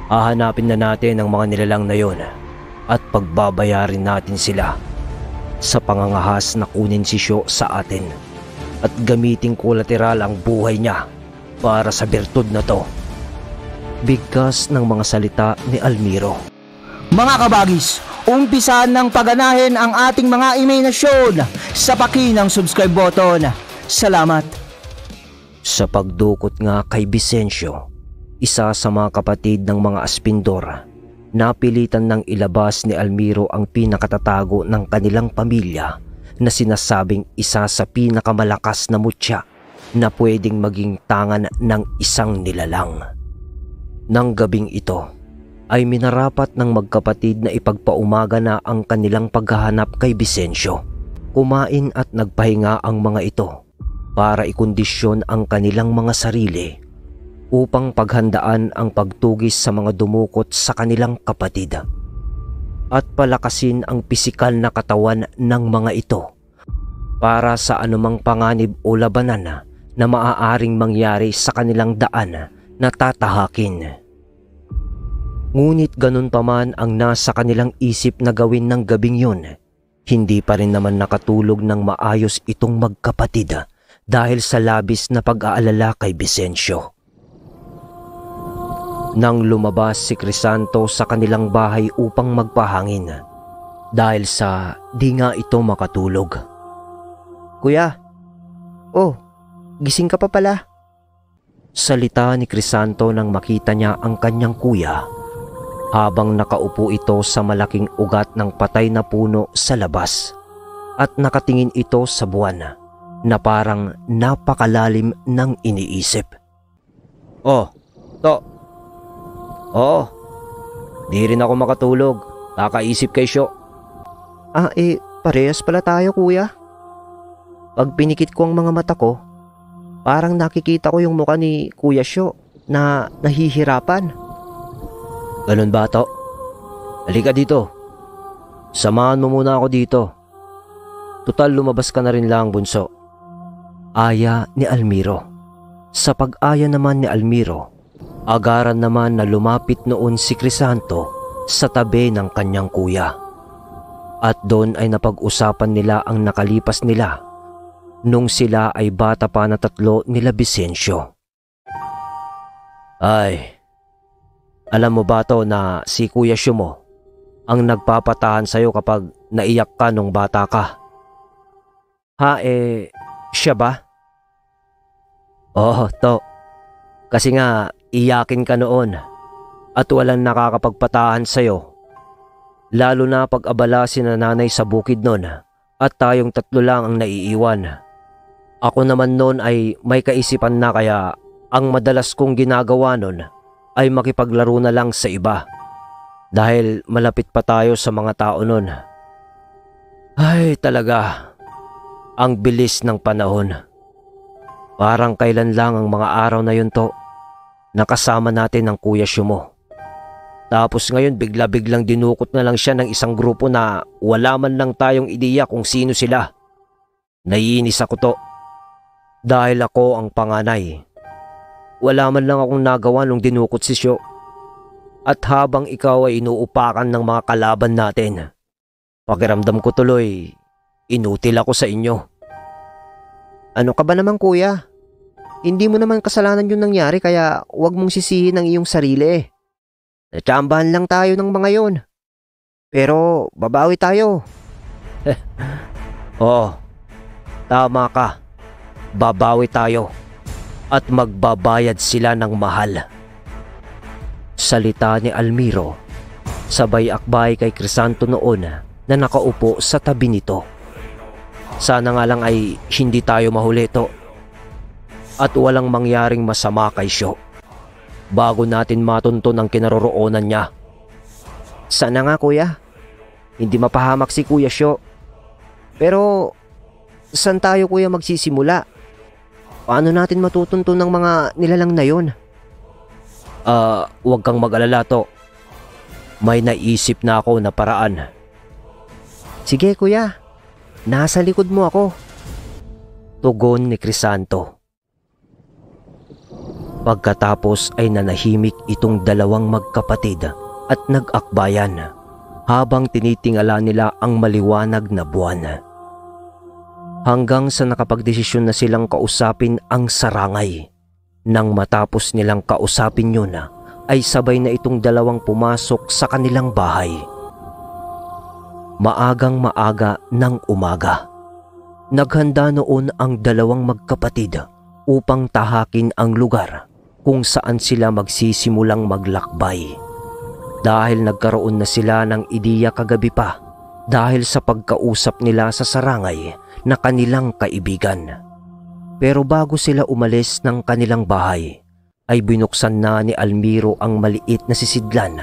Hahanapin na natin ang mga nilalang na yon at pagbabayarin natin sila sa pangangahas na kunin si Syo sa atin at gamiting kolateral ang buhay niya para sa bertud na to. Bigkas ng mga salita ni Almiro. Mga kabagis, umpisahan ng paganahin ang ating mga imahinasyon sa pakinang subscribe button. Salamat. Sa pagdukot nga kay Vicencio, isa sa mga kapatid ng mga Aspindor, napilitan ng ilabas ni Almiro ang pinakatatago ng kanilang pamilya na sinasabing isa sa pinakamalakas na mutya na pwedeng maging tangan ng isang nilalang. Nang gabing ito ay minarapat ng magkapatid na ipagpaumaga na ang kanilang paghahanap kay Vicencio. Kumain at nagpahinga ang mga ito para ikondisyon ang kanilang mga sarili upang paghandaan ang pagtugis sa mga dumukot sa kanilang kapatid at palakasin ang pisikal na katawan ng mga ito para sa anumang panganib o labanan na maaaring mangyari sa kanilang daan na tatahakin. Ngunit ganun pa man ang nasa kanilang isip na gawin ng gabing yun, hindi pa rin naman nakatulog ng maayos itong magkapatid dahil sa labis na pag-aalala kay Vicencio. Nang lumabas si Crisanto sa kanilang bahay upang magpahangin dahil sa di nga ito makatulog. Kuya, gising ka pa pala. Salita ni Crisanto nang makita niya ang kanyang kuya habang nakaupo ito sa malaking ugat ng patay na puno sa labas at nakatingin ito sa buwan na parang napakalalim ng iniisip. Di rin ako makatulog. Kakaisip kay Syo. Parehas pala tayo kuya. Pag pinikit ko ang mga mata ko, parang nakikita ko yung mukha ni Kuya Syo na nahihirapan. Ganun ba to? Halika dito. Samahan mo muna ako dito. Tutal lumabas ka na rin lang, bunso. Aya ni Almiro. Sa pag-aya naman ni Almiro, agaran naman na lumapit noon si Crisanto sa tabi ng kanyang kuya. At doon ay napag-usapan nila ang nakalipas nila nung sila ay bata pa na 3 nila Vicencio. Alam mo ba to na si Kuya Syo mo ang nagpapatahan sa'yo kapag naiyak ka nung bata ka? Siya ba? Oo, to. Kasi nga iyakin ka noon at walang nakakapagpatahan sa'yo. Lalo na pag-abala si nanay sa bukid noon at tayong 3 lang ang naiiwan. Ako naman noon ay may kaisipan na kaya ang madalas kong ginagawa noon ay makipaglaro na lang sa iba dahil malapit pa tayo sa mga tao noon. Talaga, ang bilis ng panahon. Parang kailan lang ang mga araw na yun to. Nakasama natin ang Kuya Syo mo. Tapos ngayon bigla-biglang dinukot na lang siya ng isang grupo na wala man lang tayong ideya kung sino sila. Naiinis ako to. Dahil ako ang panganay. Wala man lang akong nagawa nung dinukot si Syo. At habang ikaw ay inuupakan ng mga kalaban natin, pakiramdam ko tuloy, inutil ako sa inyo. Ano ka ba naman kuya? Hindi mo naman kasalanan yung nangyari kaya huwag mong sisihin ang iyong sarili. Natsambahan lang tayo ng mga yon. Pero babawi tayo. Tama ka. Babawi tayo. At magbabayad sila ng mahal. Salita ni Almiro, sabay akbay kay Crisanto noon na nakaupo sa tabi nito. Sana nga lang ay hindi tayo mahuli to at walang mangyaring masama kay Syo bago natin matunton ang kinaroroonan niya. Sana nga kuya, hindi mapahamak si Kuya Syo. Pero saan tayo kuya magsisimula? Paano natin matutunton ng mga nilalang na yon? Huwag kang mag-alala to. May naisip na ako na paraan. Sige kuya, nasa likod mo ako. Tugon ni Crisanto. Pagkatapos ay nanahimik itong dalawang magkapatid at nag-akbayan habang tinitingala nila ang maliwanag na buwan. Hanggang sa nakapagdesisyon na silang kausapin ang sarangay. Nang matapos nilang kausapin yun, ay sabay na itong dalawang pumasok sa kanilang bahay. Maagang maaga ng umaga, naghanda noon ang dalawang magkapatid upang tahakin ang lugar kung saan sila magsisimulang maglakbay. Dahil nagkaroon na sila ng ideya kagabi pa dahil sa pagkausap nila sa sarangay na kanilang kaibigan. Pero bago sila umalis ng kanilang bahay, ay binuksan na ni Almiro ang maliit na sisidlan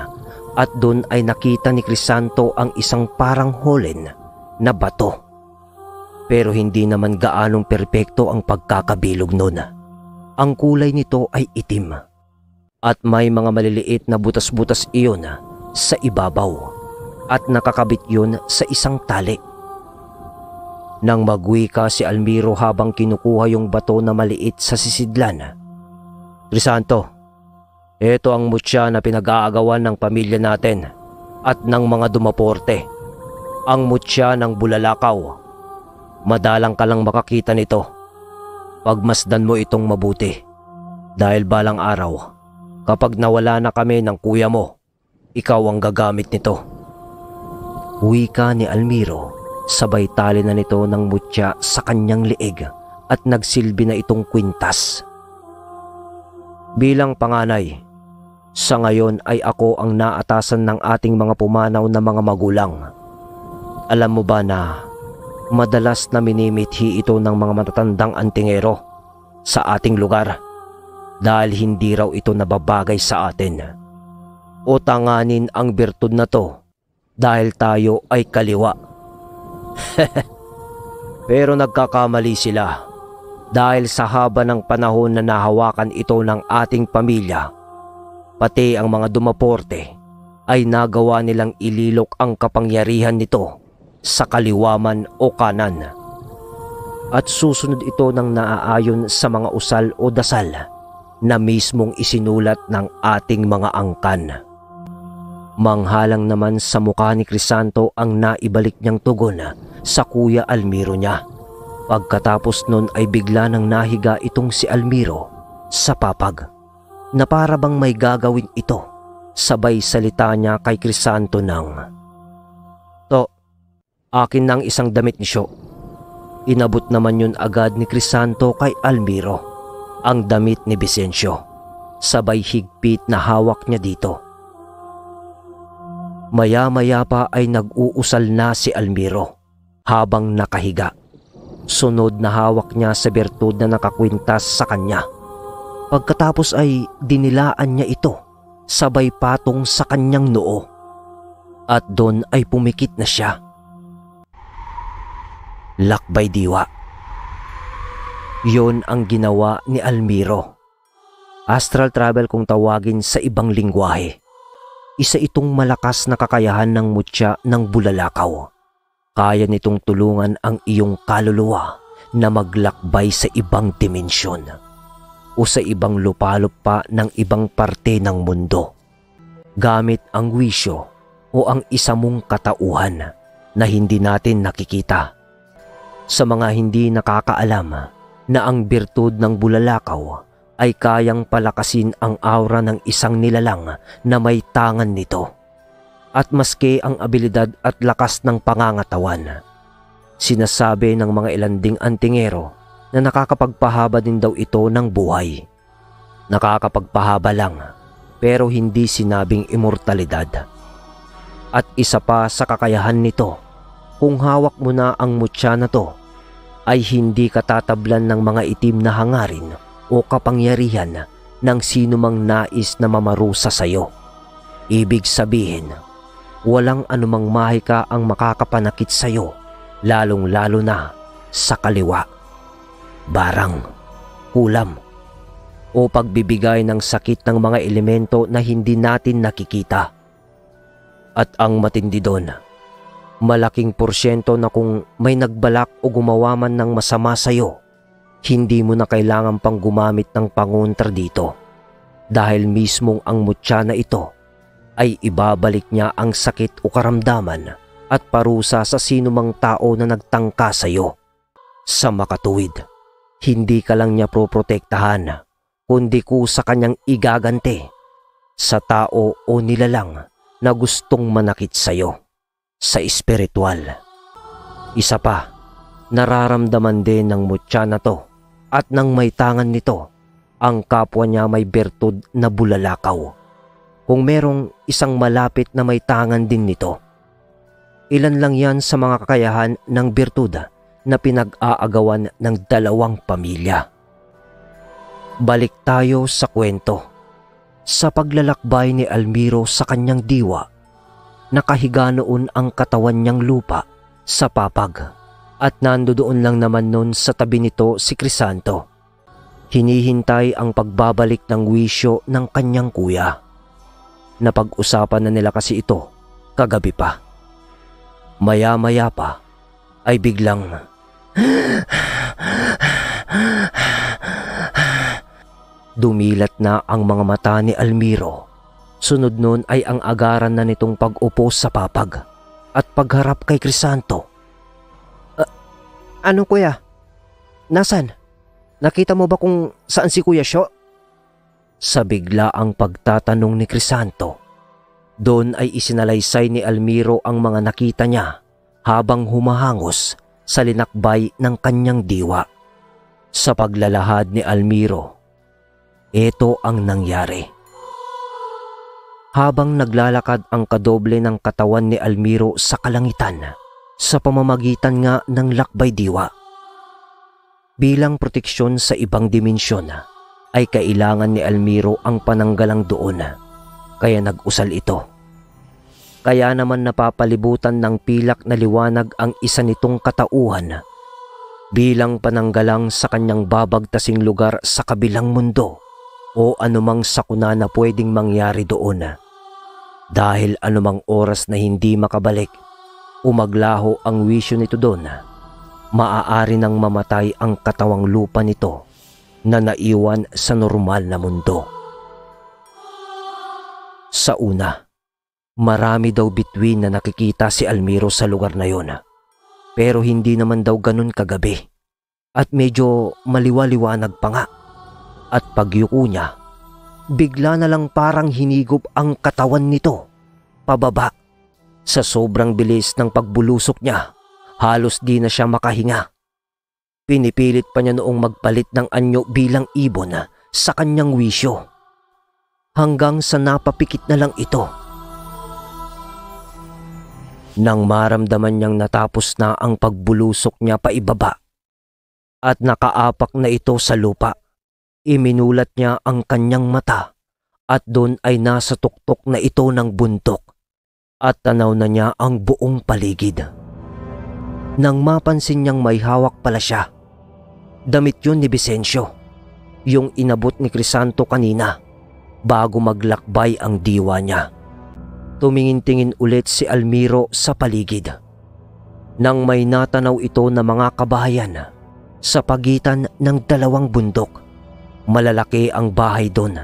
at doon ay nakita ni Crisanto ang isang parang holen na bato. Pero hindi naman gaanong perpekto ang pagkakabilog noon. Ang kulay nito ay itim at may mga maliliit na butas-butas iyon sa ibabaw at nakakabit yun sa isang tali. Nang magwika si Almiro habang kinukuha yung bato na maliit sa sisidlan, "Crisanto, ito ang mutya na pinag-aagawan ng pamilya natin at ng mga dumaporte. Ang mutya ng bulalakaw. Madalang ka lang makakita nito. Pagmasdan mo itong mabuti. Dahil balang araw, kapag nawala na kami ng kuya mo, ikaw ang gagamit nito." Wika ni Almiro. Sabay tali na nito ng mutya sa kanyang liig at nagsilbi na itong kwintas. "Bilang panganay, sa ngayon ay ako ang naatasan ng ating mga pumanaw na mga magulang. Alam mo ba na madalas na minimithi ito ng mga matatandang antingero sa ating lugar dahil hindi raw ito nababagay sa atin. O tanganin ang birtud na to dahil tayo ay kaliwa. Pero nagkakamali sila dahil sa haba ng panahon na nahawakan ito ng ating pamilya, pati ang mga dumaporte ay nagawa nilang ililok ang kapangyarihan nito sa kaliwaman o kanan. At susunod ito ng naaayon sa mga usal o dasal na mismong isinulat ng ating mga angkan." Manghalang naman sa mukha ni Crisanto ang naibalik niyang tugon sa kuya Almiro niya. Pagkatapos nun ay bigla nang nahiga itong si Almiro sa papag na para bang may gagawin ito. Sabay salita niya kay Crisanto ng, "To, akin ng isang damit ni Syo." Inabot naman yun agad ni Crisanto kay Almiro ang damit ni Vicencio. Sabay higpit na hawak niya dito. Maya-maya pa ay nag-uusal na si Almiro habang nakahiga. Sunod na hawak niya sa bertud na nakakwintas sa kanya. Pagkatapos ay dinilaan niya ito sabay patong sa kanyang noo. At doon ay pumikit na siya. Lakbay diwa. Yon ang ginawa ni Almiro. Astral travel kung tawagin sa ibang lingwahe. Isa itong malakas na kakayahan ng mutya ng bulalakaw. Kaya nitong tulungan ang iyong kaluluwa na maglakbay sa ibang dimensyon o sa ibang lupalop pa ng ibang parte ng mundo gamit ang wisyo o ang isa mong katauhan na hindi natin nakikita. Sa mga hindi nakakaalam na ang birtud ng bulalakaw ay kayang palakasin ang aura ng isang nilalang na may tangan nito. At maski ang abilidad at lakas ng pangangatawan, sinasabi ng mga ilanding antingero na nakakapagpahaba din daw ito ng buhay. Nakakapagpahaba lang, pero hindi sinabing immortalidad. At isa pa sa kakayahan nito, kung hawak mo na ang mutya na to, ay hindi katatablan ng mga itim na hangarin o kapangyarihan ng sino mang nais na mamarusa sa iyo. Ibig sabihin, walang anumang mahika ang makakapanakit sa iyo, lalong-lalo na sa kaliwa, barang, kulam, o pagbibigay ng sakit ng mga elemento na hindi natin nakikita. At ang matindi doon, malaking porsyento na kung may nagbalak o gumawa man ng masama sa iyo, hindi mo na kailangan pang gumamit ng pangontra dito dahil mismong ang mutya na ito ay ibabalik niya ang sakit o karamdaman at parusa sa sinumang tao na nagtangka sa iyo. Sa makatuwid, hindi ka lang niya proprotektahan, kundi kusa kanyang igaganti sa tao o nilalang na gustong manakit sa iyo. Sa espiritual, isa pa, nararamdaman din ng mutya na to at ng may tangan nito ang kapwa niya may bertud na bulalakaw. Kung merong isang malapit na may tangan din nito, ilan lang yan sa mga kakayahan ng bertud na pinag-aagawan ng dalawang pamilya. Balik tayo sa kwento. Sa paglalakbay ni Almiro sa kanyang diwa, nakahiga noon ang katawan niyang lupa sa papag at nandoon lang naman noon sa tabi nito si Crisanto. Hinihintay ang pagbabalik ng wisyo ng kanyang kuya. Napag-usapan na nila kasi ito kagabi pa. Maya-maya pa ay biglang dumilat na ang mga mata ni Almiro. Sunod nun ay ang agaran na nitong pag-upo sa papag at pagharap kay Crisanto. Ano kuya? Nasaan? Nakita mo ba kung saan si Kuya Syo? Sa bigla ang pagtatanong ni Crisanto, doon ay isinalaysay ni Almiro ang mga nakita niya habang humahangos sa linakbay ng kanyang diwa. Sa paglalahad ni Almiro, ito ang nangyari. Habang naglalakad ang kadoble ng katawan ni Almiro sa kalangitan sa pamamagitan nga ng lakbay diwa, bilang proteksyon sa ibang dimensyon ay kailangan ni Almiro ang pananggalang doon, kaya nag-usal ito. Kaya naman napapalibutan ng pilak na liwanag ang isa nitong katauhan bilang pananggalang sa kanyang babagtasing lugar sa kabilang mundo o anumang sakuna na pwedeng mangyari doon. Dahil anumang oras na hindi makabalik o maglaho ang wisyo nito doon, maaari nang mamatay ang katawang lupa nito na naiwan sa normal na mundo. Sa una, marami daw bituin na nakikita si Almiro sa lugar na yon. Pero hindi naman daw ganun kagabi at medyo maliwa-liwanag pa nga. At pagyuko niya, bigla na lang parang hinigop ang katawan nito pababa. Sa sobrang bilis ng pagbulusok niya, halos di na siya makahinga. Pinipilit pa niya noong magpalit ng anyo bilang ibon sa kanyang wisyo. Hanggang sa napapikit na lang ito. Nang maramdaman niyang natapos na ang pagbulusok niya paibaba at nakaapak na ito sa lupa, iminulat niya ang kanyang mata at doon ay nasa tuktok na ito ng buntok at tanaw na niya ang buong paligid. Nang mapansin niyang may hawak pala siya, damit yun ni Vicencio, yung inabot ni Crisanto kanina bago maglakbay ang diwa niya. Tumingin-tingin ulit si Almiro sa paligid. Nang may natanaw ito na mga kabahayan sa pagitan ng dalawang bundok, malalaki ang bahay doon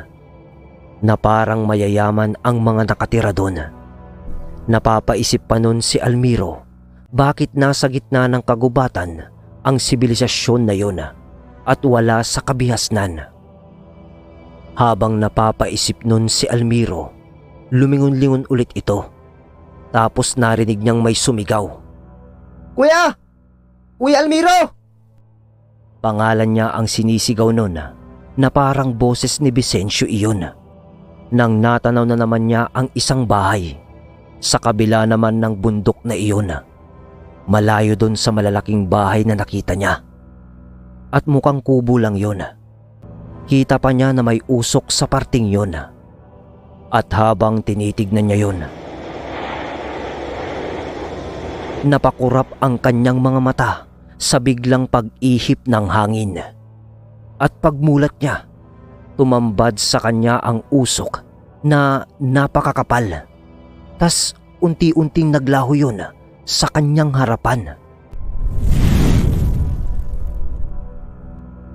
na parang mayayaman ang mga nakatira doon. Napapaisip pa nun si Almiro bakit nasa gitna ng kagubatan ang sibilisasyon na yon at wala sa kabihasnan. Habang napapaisip nun si Almiro, lumingon-lingon ulit ito. Tapos narinig niyang may sumigaw. Kuya! Kuya Almiro! Pangalan niya ang sinisigaw nun na parang boses ni Vicencio iyon. Nang natanaw na naman niya ang isang bahay sa kabila naman ng bundok na iyon, malayo doon sa malalaking bahay na nakita niya. At mukhang kubo lang yun. Kita pa niya na may usok sa parting yun. At habang tinitignan niya yun, napakurap ang kanyang mga mata sa biglang pag-ihip ng hangin. At pagmulat niya, tumambad sa kanya ang usok na napakakapal. Tas unti-unting naglaho yun sa kanyang harapan.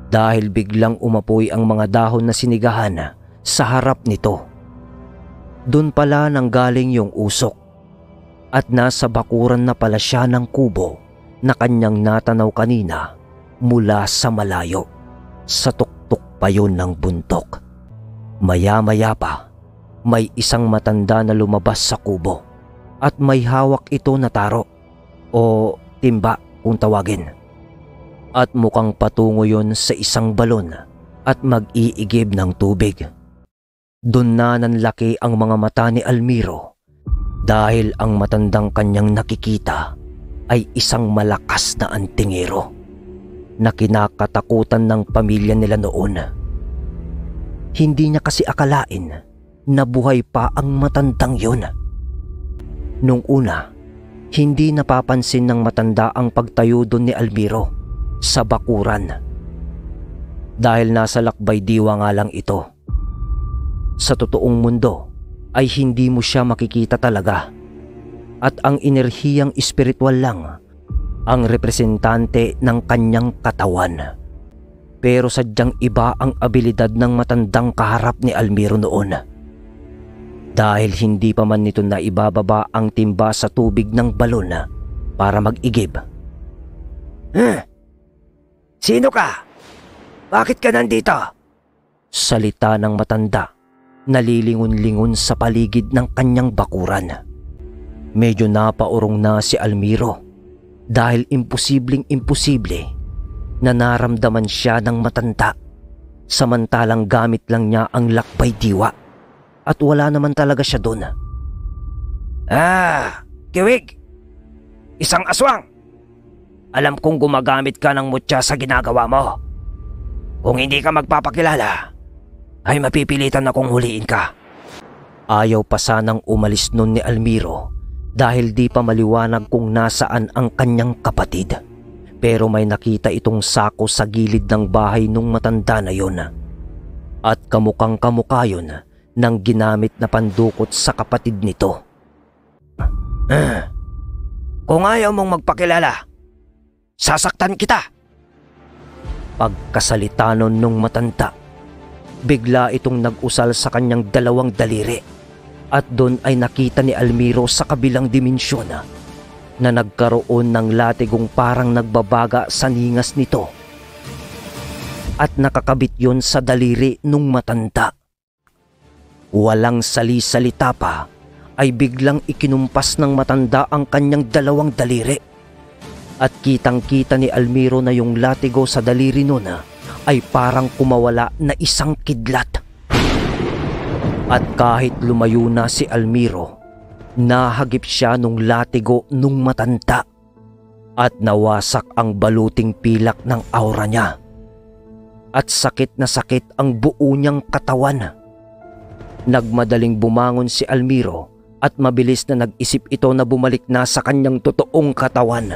Dahil biglang umapoy ang mga dahon na sinigahan sa harap nito. Doon pala nanggaling yung usok at nasa bakuran na pala siya ng kubo na kanyang natanaw kanina mula sa malayo. Sa tuktok pa yun ng buntok. Maya-maya pa, may isang matanda na lumabas sa kubo at may hawak ito na taro o timba kung tawagin. At mukhang patungo yun sa isang balon at mag-iigib ng tubig. Doon na nanlaki ang mga mata ni Almiro dahil ang matandang kanyang nakikita ay isang malakas na antingero na kinakatakutan ng pamilya nila noon. Hindi niya kasi akalain na buhay pa ang matandang yun. Nung una, hindi napapansin ng matanda ang pagtayo doon ni Almiro sa bakuran dahil nasa lakbay diwa nga lang ito. Sa totoong mundo ay hindi mo siya makikita talaga at ang enerhiyang espiritual lang ang representante ng kanyang katawan. Pero sadyang iba ang abilidad ng matandang kaharap ni Almiro noon. Dahil hindi pa man nito na ibababa ang timba sa tubig ng balon para mag-igib. Sino ka? Bakit ka nandito? Salita ng matanda, nalilingon-lingon sa paligid ng kanyang bakuran. Medyo napaurong na si Almiro dahil imposibleng-imposible na naramdaman siya ng matanda samantalang gamit lang niya ang lakbay diwa at wala naman talaga siya doon. Kiwig! Isang aswang! Alam kong gumagamit ka ng mutya sa ginagawa mo. Kung hindi ka magpapakilala, ay mapipilitan akong huliin ka. Ayaw pa sanang umalis nun ni Almiro dahil di pa maliwanag kung nasaan ang kanyang kapatid. Pero may nakita itong sako sa gilid ng bahay nung matanda na yon. At kamukhang kamukha yun ng ginamit na pandukot sa kapatid nito. Kung ayaw mong magpakilala, sasaktan kita. Pagkasalita nun nung matanda, bigla itong nag-usal sa kanyang dalawang daliri at doon ay nakita ni Almiro sa kabilang dimensyon na nagkaroon ng latigong parang nagbabaga sa ningas nito at nakakabit yon sa daliri nung matanda. Walang sali-salita pa ay biglang ikinumpas ng matanda ang kanyang dalawang daliri at kitang-kita ni Almiro na yung latigo sa daliri nun ay parang kumawala na isang kidlat. At kahit lumayo na si Almiro, nahagip siya nung latigo nung matanda at nawasak ang baluting pilak ng aura niya. At sakit na sakit ang buo niyang katawan. Nagmadaling bumangon si Almiro at mabilis na nag-isip ito na bumalik na sa kanyang totoong katawan.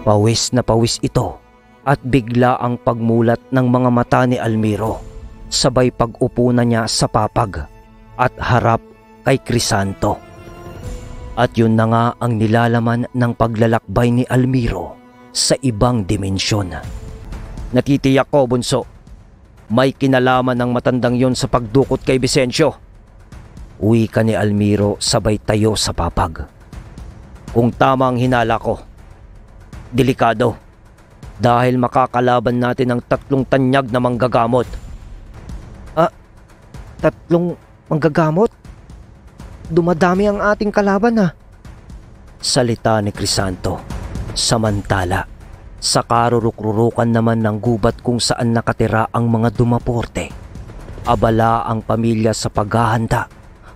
Pawis na pawis ito at bigla ang pagmulat ng mga mata ni Almiro sabay pag-upo na niya sa papag at harap kay Crisanto. At yun na nga ang nilalaman ng paglalakbay ni Almiro sa ibang dimensyon. Natitiyak ko, bunso, may kinalaman ng matandang yon sa pagdukot kay Vicencio. Uwi ka ni Almiro sabay tayo sa papag. Kung tama ang hinala ko, delikado dahil makakalaban natin ang 3 tanyag na manggagamot. 3 manggagamot? Dumadami ang ating kalaban Salita ni Crisanto. Samantala, sa karuruk-rurukan naman ng gubat kung saan nakatira ang mga dumaporte, abala ang pamilya sa paghahanda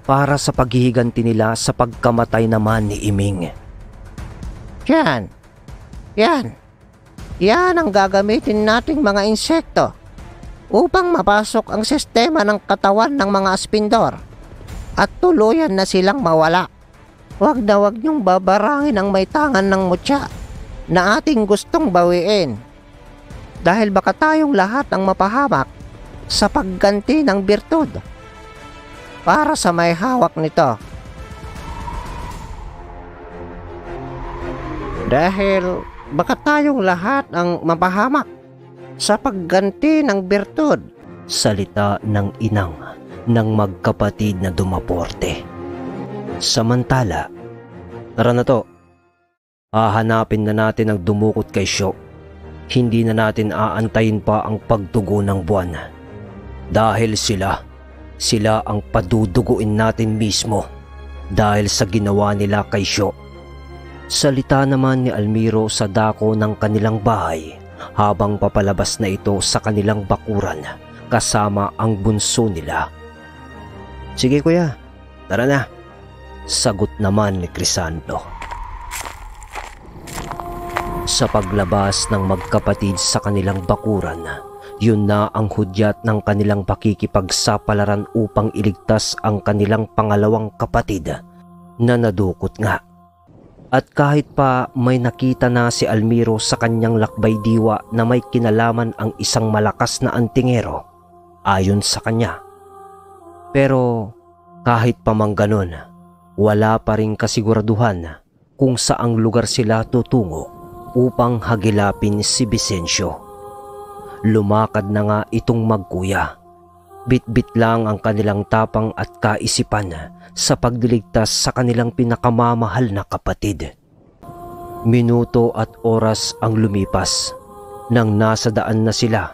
para sa paghihiganti nila sa pagkamatay naman ni Iming. Yan ang gagamitin nating mga insekto upang mapasok ang sistema ng katawan ng mga aspindor at tuluyan na silang mawala. Huwag niyong babarangin ang may tangan ng mutya na ating gustong bawiin dahil baka tayong lahat ang mapahamak sa pagganti ng birtud para sa may hawak nito. Dahil baka tayong lahat ang mapahamak sa pagganti ng bertud. Salita ng inang ng magkapatid na dumaporte. Samantala, tara na to. Hahanapin na natin ang dumukot kay Syo. Hindi na natin aantayin pa ang pagdugo ng buwan. Dahil sila ang paduduguin natin mismo dahil sa ginawa nila kay Syo. Salita naman ni Almiro sa dako ng kanilang bahay habang papalabas na ito sa kanilang bakuran kasama ang bunso nila. Sige kuya, tara na. Sagot naman ni Crisanto. Sa paglabas ng magkapatid sa kanilang bakuran, yun na ang hudyat ng kanilang pakikipagsapalaran upang iligtas ang kanilang pangalawang kapatid na nadukot nga. At kahit pa may nakita na si Almiro sa kanyang lakbay diwa na may kinalaman ang isang malakas na antingero ayon sa kanya. Pero kahit pa mang ganon, wala pa rin kasiguraduhan kung saang lugar sila tutungo upang hagilapin si Vicencio. Lumakad na nga itong magkuya. Bit-bit lang ang kanilang tapang at kaisipan sa pagdiligtas sa kanilang pinakamamahal na kapatid. Minuto at oras ang lumipas. Nang nasa daan na sila,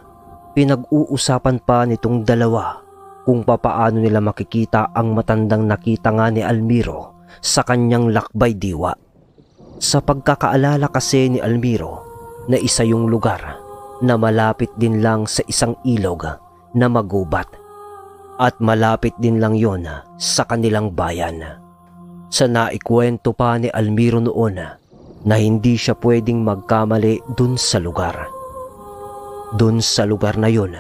pinag-uusapan pa nitong dalawa kung papaano nila makikita ang matandang nakita nga ni Almiro sa kanyang lakbay diwa. Sa pagkakaalala kasi ni Almiro na isa yung lugar na malapit din lang sa isang ilog na magubat at malapit din lang yon sa kanilang bayan. Sa naikwento pa ni Almiro noon na hindi siya pwedeng magkamali dun sa lugar. Dun sa lugar na yon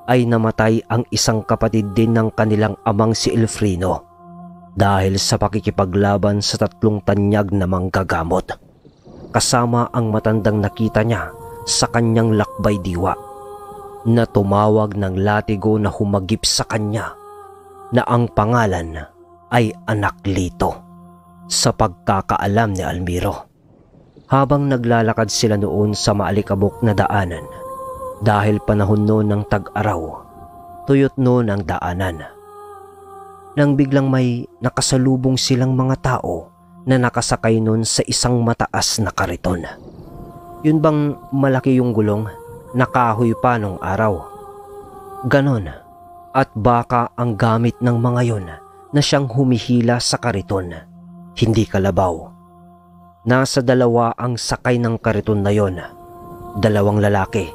ay namatay ang isang kapatid din ng kanilang amang si Elfrino dahil sa pakikipaglaban sa 3 tanyag na manggagamot, kasama ang matandang nakita niya sa kanyang lakbay diwa na tumawag ng latigo na humagip sa kanya na ang pangalan ay Anaklito sa pagkakaalam ni Almiro. Habang naglalakad sila noon sa maalikabok na daanan, dahil panahon noon ng tag-araw, tuyot noon ang daanan. Nang biglang may nakasalubong silang mga tao na nakasakay noon sa isang mataas na kariton. Yun bang malaki yung gulong, nakahoy pa nung araw? Ganon, at baka ang gamit ng mga yon na siyang humihila sa kariton, hindi kalabaw. Nasa 2 ang sakay ng kariton na yon, 2 lalaki.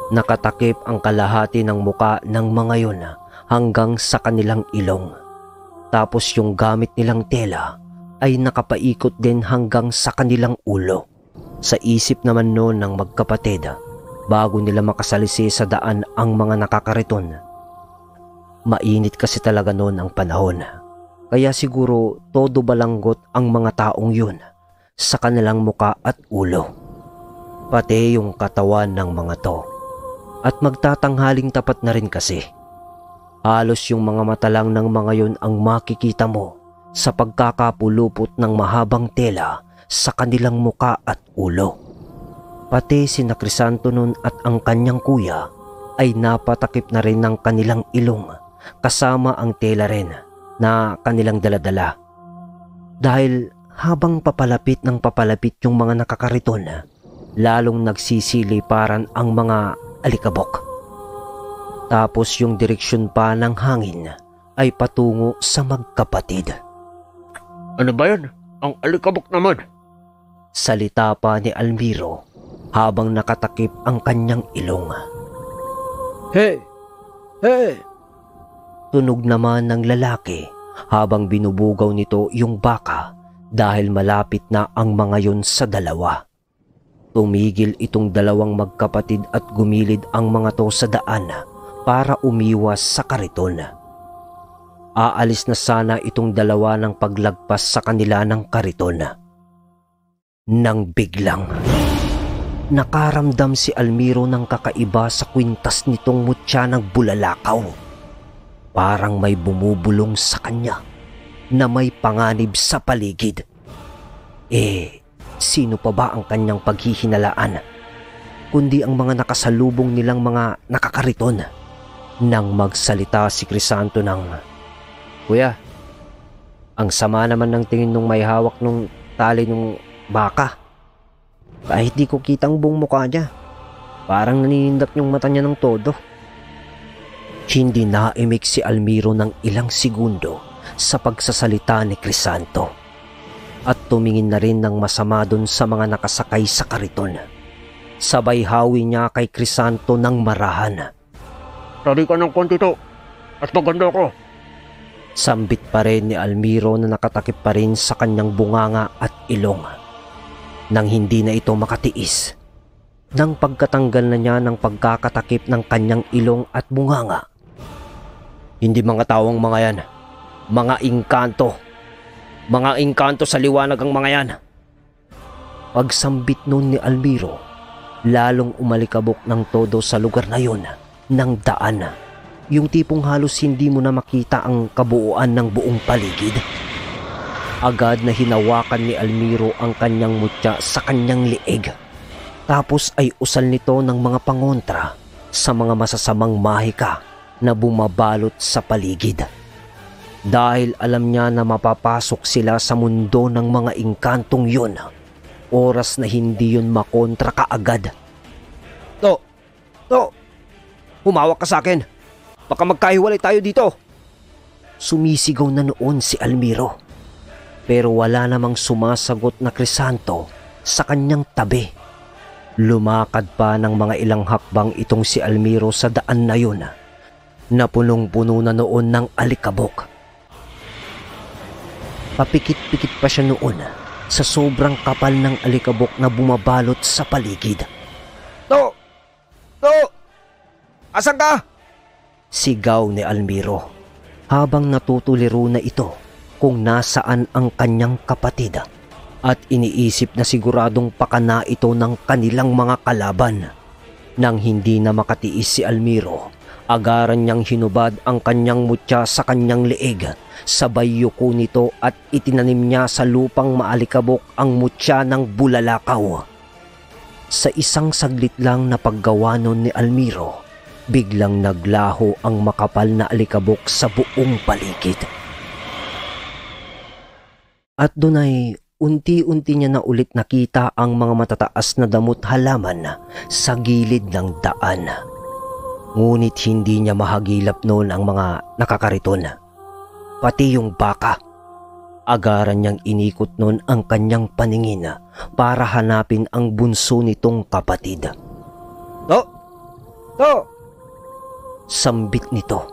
Nakatakip ang kalahati ng muka ng mga yon hanggang sa kanilang ilong. Tapos yung gamit nilang tela ay nakapaikot din hanggang sa kanilang ulo. Sa isip naman noon ng magkapatid, bago nila makasalisi sa daan ang mga nakakariton. Mainit kasi talaga noon ang panahon, kaya siguro todo balanggot ang mga taong yun sa kanilang muka at ulo, pati yung katawan ng mga to. At magtatanghaling tapat na rin kasi. Halos yung mga mata lang ng mga yun ang makikita mo sa pagkakapulupot ng mahabang tela sa kanilang muka at ulo. Pati si Crisanto nun at ang kanyang kuya ay napatakip na rin ng kanilang ilong kasama ang tela rin na kanilang daladala. Dahil habang papalapit ng papalapit yung mga nakakariton, lalong nagsisiliparan ang mga alikabok. Tapos yung direksyon pa ng hangin ay patungo sa magkapatid. Ano ba yan? Ang alikabok naman. Salita pa ni Almiro habang nakatakip ang kanyang ilong. Hey! Hey! Tunog naman ng lalaki habang binubugaw nito yung baka dahil malapit na ang mga yon sa 2. Tumigil itong 2 magkapatid at gumilid ang mga to sa daan para umiwas sa kariton. Aalis na sana itong 2 ng paglagpas sa kanila ng kariton. Nang biglang nakaramdam si Almiro ng kakaiba sa kwintas nitong mutya ng bulalakaw. Parang may bumubulong sa kanya na may panganib sa paligid. sino pa ba ang kanyang paghihinalaan, kundi ang mga nakasalubong nilang mga nakakariton. Nang magsalita si Crisanto ng, "Kuya, ang sama naman ng tingin nung may hawak nung tali nung baka. Kahit di ko kitang buong mukha niya, parang naninindak yung mata niya ng todo." Hindi naimik si Almiro ng ilang segundo sa pagsasalita ni Crisanto at tumingin na rin ng masama dun sa mga nakasakay sa kariton. Sabay hawi niya kay Crisanto ng marahan. Tali ka ng konti to. At maganda ko. Sambit pa rin ni Almiro na nakatakip pa rin sa kanyang bunganga at ilong. Nang hindi na ito makatiis, nang pagkatanggal na niya ng pagkakatakip ng kanyang ilong at bunganga, "Hindi mga tawang mga yan. Mga engkanto. Mga engkanto sa liwanag ang mga yan." Pagsambit nun ni Almiro, lalong umalikabok ng todo sa lugar na yun ng daan. Yung tipong halos hindi mo na makita ang kabuuan ng buong paligid. Agad na hinawakan ni Almiro ang kanyang mutya sa kanyang liig. Tapos ay usal nito ng mga pangontra sa mga masasamang mahika na bumabalot sa paligid. Dahil alam niya na mapapasok sila sa mundo ng mga engkantong yun, oras na hindi yun makontra kaagad. To! Humawak ka sa akin! Baka magkahiwalay tayo dito!" Sumisigaw na noon si Almiro. Pero wala namang sumasagot na Crisanto sa kanyang tabi. Lumakad pa ng mga ilang hakbang itong si Almiro sa daan na yun na punong-puno na noon ng alikabok. Papikit-pikit pa siya noon sa sobrang kapal ng alikabok na bumabalot sa paligid. To! Asan ka?" Sigaw ni Almiro habang natutuliro na ito kung nasaan ang kanyang kapatid at iniisip na siguradong pakana ito ng kanilang mga kalaban. Nang hindi na makatiis si Almiro, agaran niyang hinubad ang kanyang mutya sa kanyang leeg, sabay yuko nito at itinanim niya sa lupang maalikabok ang mutya ng bulalakaw. Sa isang saglit lang na paggawa nun ni Almiro, biglang naglaho ang makapal na alikabok sa buong paligid. At doon ay unti-unti niya na ulit nakita ang mga matataas na damot halaman sa gilid ng daan. Ngunit hindi niya mahagilap noon ang mga nakakariton, pati yung baka. Agaran niyang inikot noon ang kanyang paningin para hanapin ang bunso nitong kapatid. To! Sambit nito.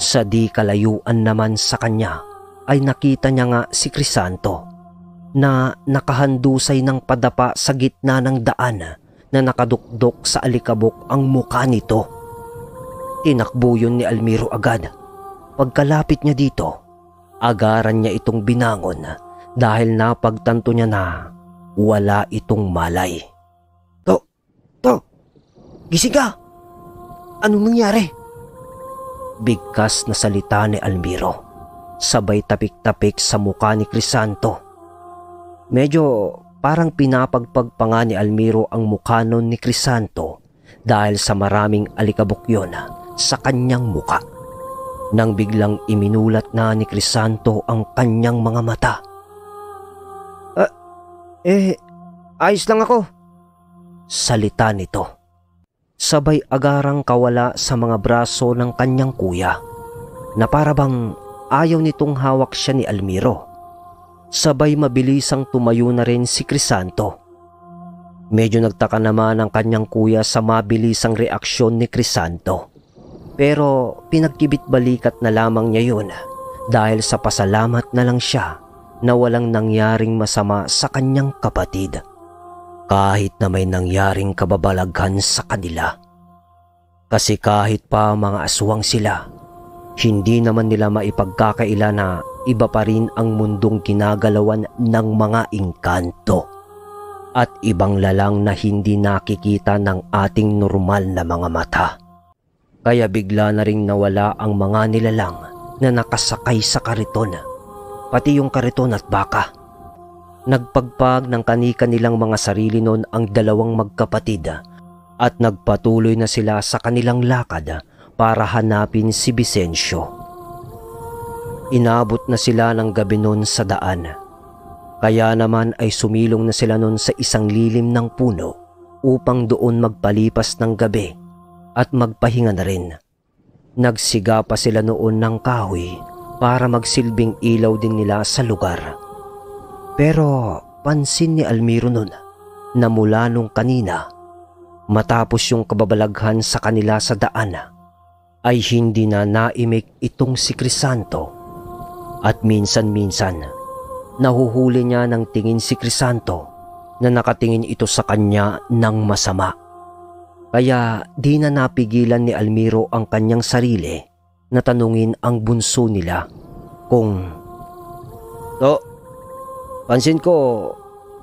Sa di kalayuan naman sa kanya ay nakita niya nga si Crisanto na nakahandusay ng padapa sa gitna ng daan na nakadukdok sa alikabok ang muka nito. Tinakbo yun ni Almiro agad. Pagkalapit niya dito, agaran niya itong binangon dahil napagtanto niya na wala itong malay. To! Gising ka! Anong nangyari? Bigkas na salita ni Almiro, sabay tapik-tapik sa mukha ni Crisanto. Medyo parang pinapagpag pa nga ni Almiro ang mukha nun ni Crisanto dahil sa maraming alikabok yun sa kanyang mukha. Nang biglang iminulat na ni Crisanto ang kanyang mga mata. Ayos lang ako, salita nito. Sabay agarang kawala sa mga braso ng kanyang kuya na para bang ayaw nitong hawak siya ni Almiro. Sabay mabilisang tumayo na rin si Crisanto. Medyo nagtaka naman ang kanyang kuya sa mabilisang reaksyon ni Crisanto. Pero pinagkibit balikat na lamang niya yun dahil sa pasalamat na lang siya na walang nangyaring masama sa kanyang kapatid. Kahit na may nangyaring kababalaghan sa kanila. Kasi kahit pa mga aswang sila, hindi naman nila maipagkakaila na iba pa rin ang mundong ginagalawan ng mga engkanto. At ibang lalang na hindi nakikita ng ating normal na mga mata. Kaya bigla na ring nawala ang mga nilalang na nakasakay sa kariton, pati yung kariton at baka. Nagpagpag ng kani-kanilang mga sarili noon ang dalawang magkapatid at nagpatuloy na sila sa kanilang lakad para hanapin si Vicencio. Inabot na sila ng gabi noon sa daan. Kaya naman ay sumilong na sila noon sa isang lilim ng puno upang doon magpalipas ng gabi at magpahinga na rin. Nagsiga pa sila noon ng kahoy para magsilbing ilaw din nila sa lugar. Pero pansin ni Almiro noon na mula nung kanina, matapos yung kababalaghan sa kanila sa daan, ay hindi na naimik itong si Crisanto. At minsan-minsan, nahuhuli niya ng tingin si Crisanto na nakatingin ito sa kanya ng masama. Kaya di na napigilan ni Almiro ang kanyang sarili na tanungin ang bunso nila kung, pansin ko,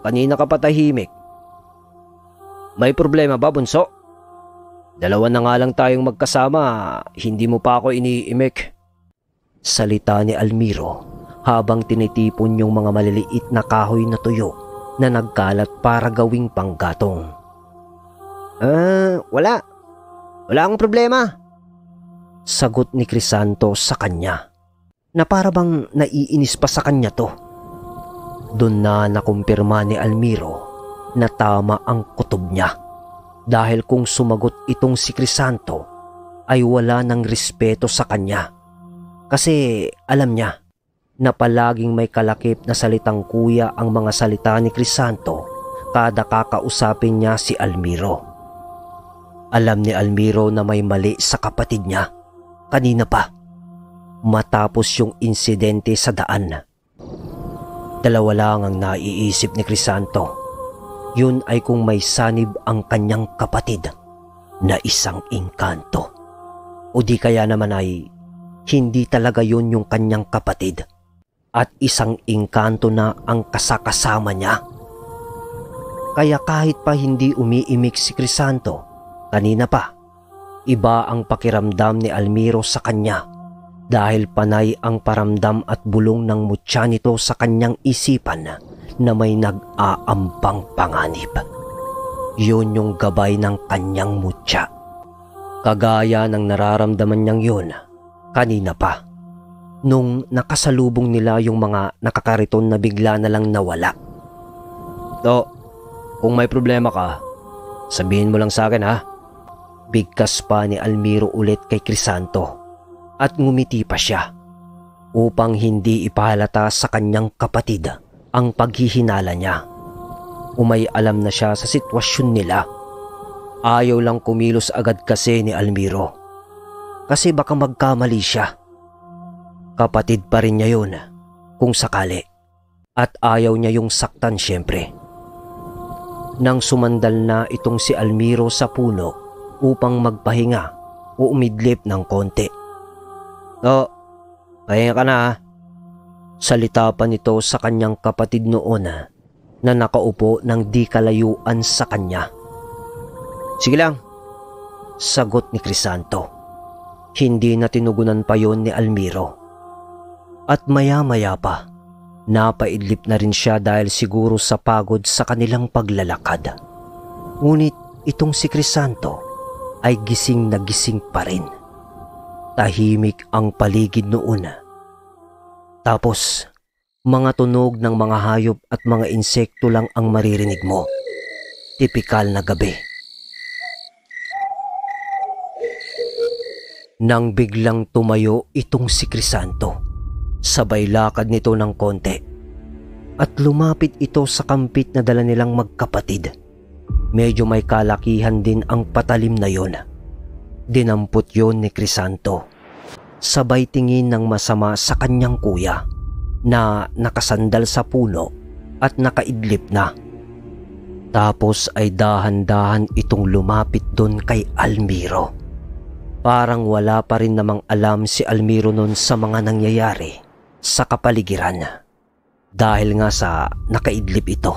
kanina ka patahimik. May problema ba, bunso? Dalawa na nga lang tayong magkasama, hindi mo pa ako iniimik. Salita ni Almiro habang tinitipon yung mga maliliit na kahoy na tuyo na nagkalat para gawing panggatong. Wala akong problema. Sagot ni Crisanto sa kanya na para bang naiinis pa sa kanya to. Doon na nakumpirma ni Almiro na tama ang kutob niya. Dahil kung sumagot itong si Crisanto ay wala ng respeto sa kanya. Kasi alam niya na palaging may kalakip na salitang kuya ang mga salita ni Crisanto kada kakausapin niya si Almiro. Alam ni Almiro na may mali sa kapatid niya kanina pa matapos yung insidente sa daan. Dalawa lang ang naiisip ni Crisanto. Yun ay kung may sanib ang kanyang kapatid na isang engkanto. O di kaya naman ay hindi talaga yun yung kanyang kapatid at isang engkanto na ang kasakasama niya. Kaya kahit pa hindi umiimik si Crisanto kanina pa, iba ang pakiramdam ni Almiro sa kanya dahil panay ang paramdam at bulong ng mutya nito sa kanyang isipan na may nag-aambang panganib. Yun yung gabay ng kanyang mutya. Kagaya ng nararamdaman niyang yun kanina pa nung nakasalubong nila yung mga nakakariton na bigla na lang nawala. Kung may problema ka, sabihin mo lang sa akin, ha? Bigkas pa ni Almiro ulit kay Crisanto. At ngumiti pa siya upang hindi ipahalata sa kanyang kapatid ang paghihinala niya. Umay alam na siya sa sitwasyon nila. Ayaw lang kumilos agad kasi ni Almiro. Kasi baka magkamali siya. Kapatid pa rin niya yun kung sakali. At ayaw niya yung saktan siyempre. Nang sumandal na itong si Almiro sa puno upang magpahinga o umidlip ng konti. Pahinga ka na, ha? Salita pa nito sa kanyang kapatid noon na nakaupo ng di kalayuan sa kanya. Sige lang, sagot ni Crisanto. Hindi na tinugunan pa yon ni Almiro. At maya-maya pa, napaidlip na rin siya dahil siguro sa pagod sa kanilang paglalakad. Ngunit itong si Crisanto ay gising na gising pa rin. Tahimik ang paligid noon. Tapos, mga tunog ng mga hayop at mga insekto lang ang maririnig mo. Tipikal na gabi. Nang biglang tumayo itong si Crisanto, sabay lakad nito ng konti. At lumapit ito sa kampit na dala nilang magkapatid. Medyo may kalakihan din ang patalim na yon. Dinampot yon ni Crisanto. Sabay tingin ng masama sa kanyang kuya na nakasandal sa puno at nakaidlip na. Tapos ay dahan-dahan itong lumapit doon kay Almiro. Parang wala pa rin namang alam si Almiro noon sa mga nangyayari sa kapaligiran dahil nga sa nakaidlip ito.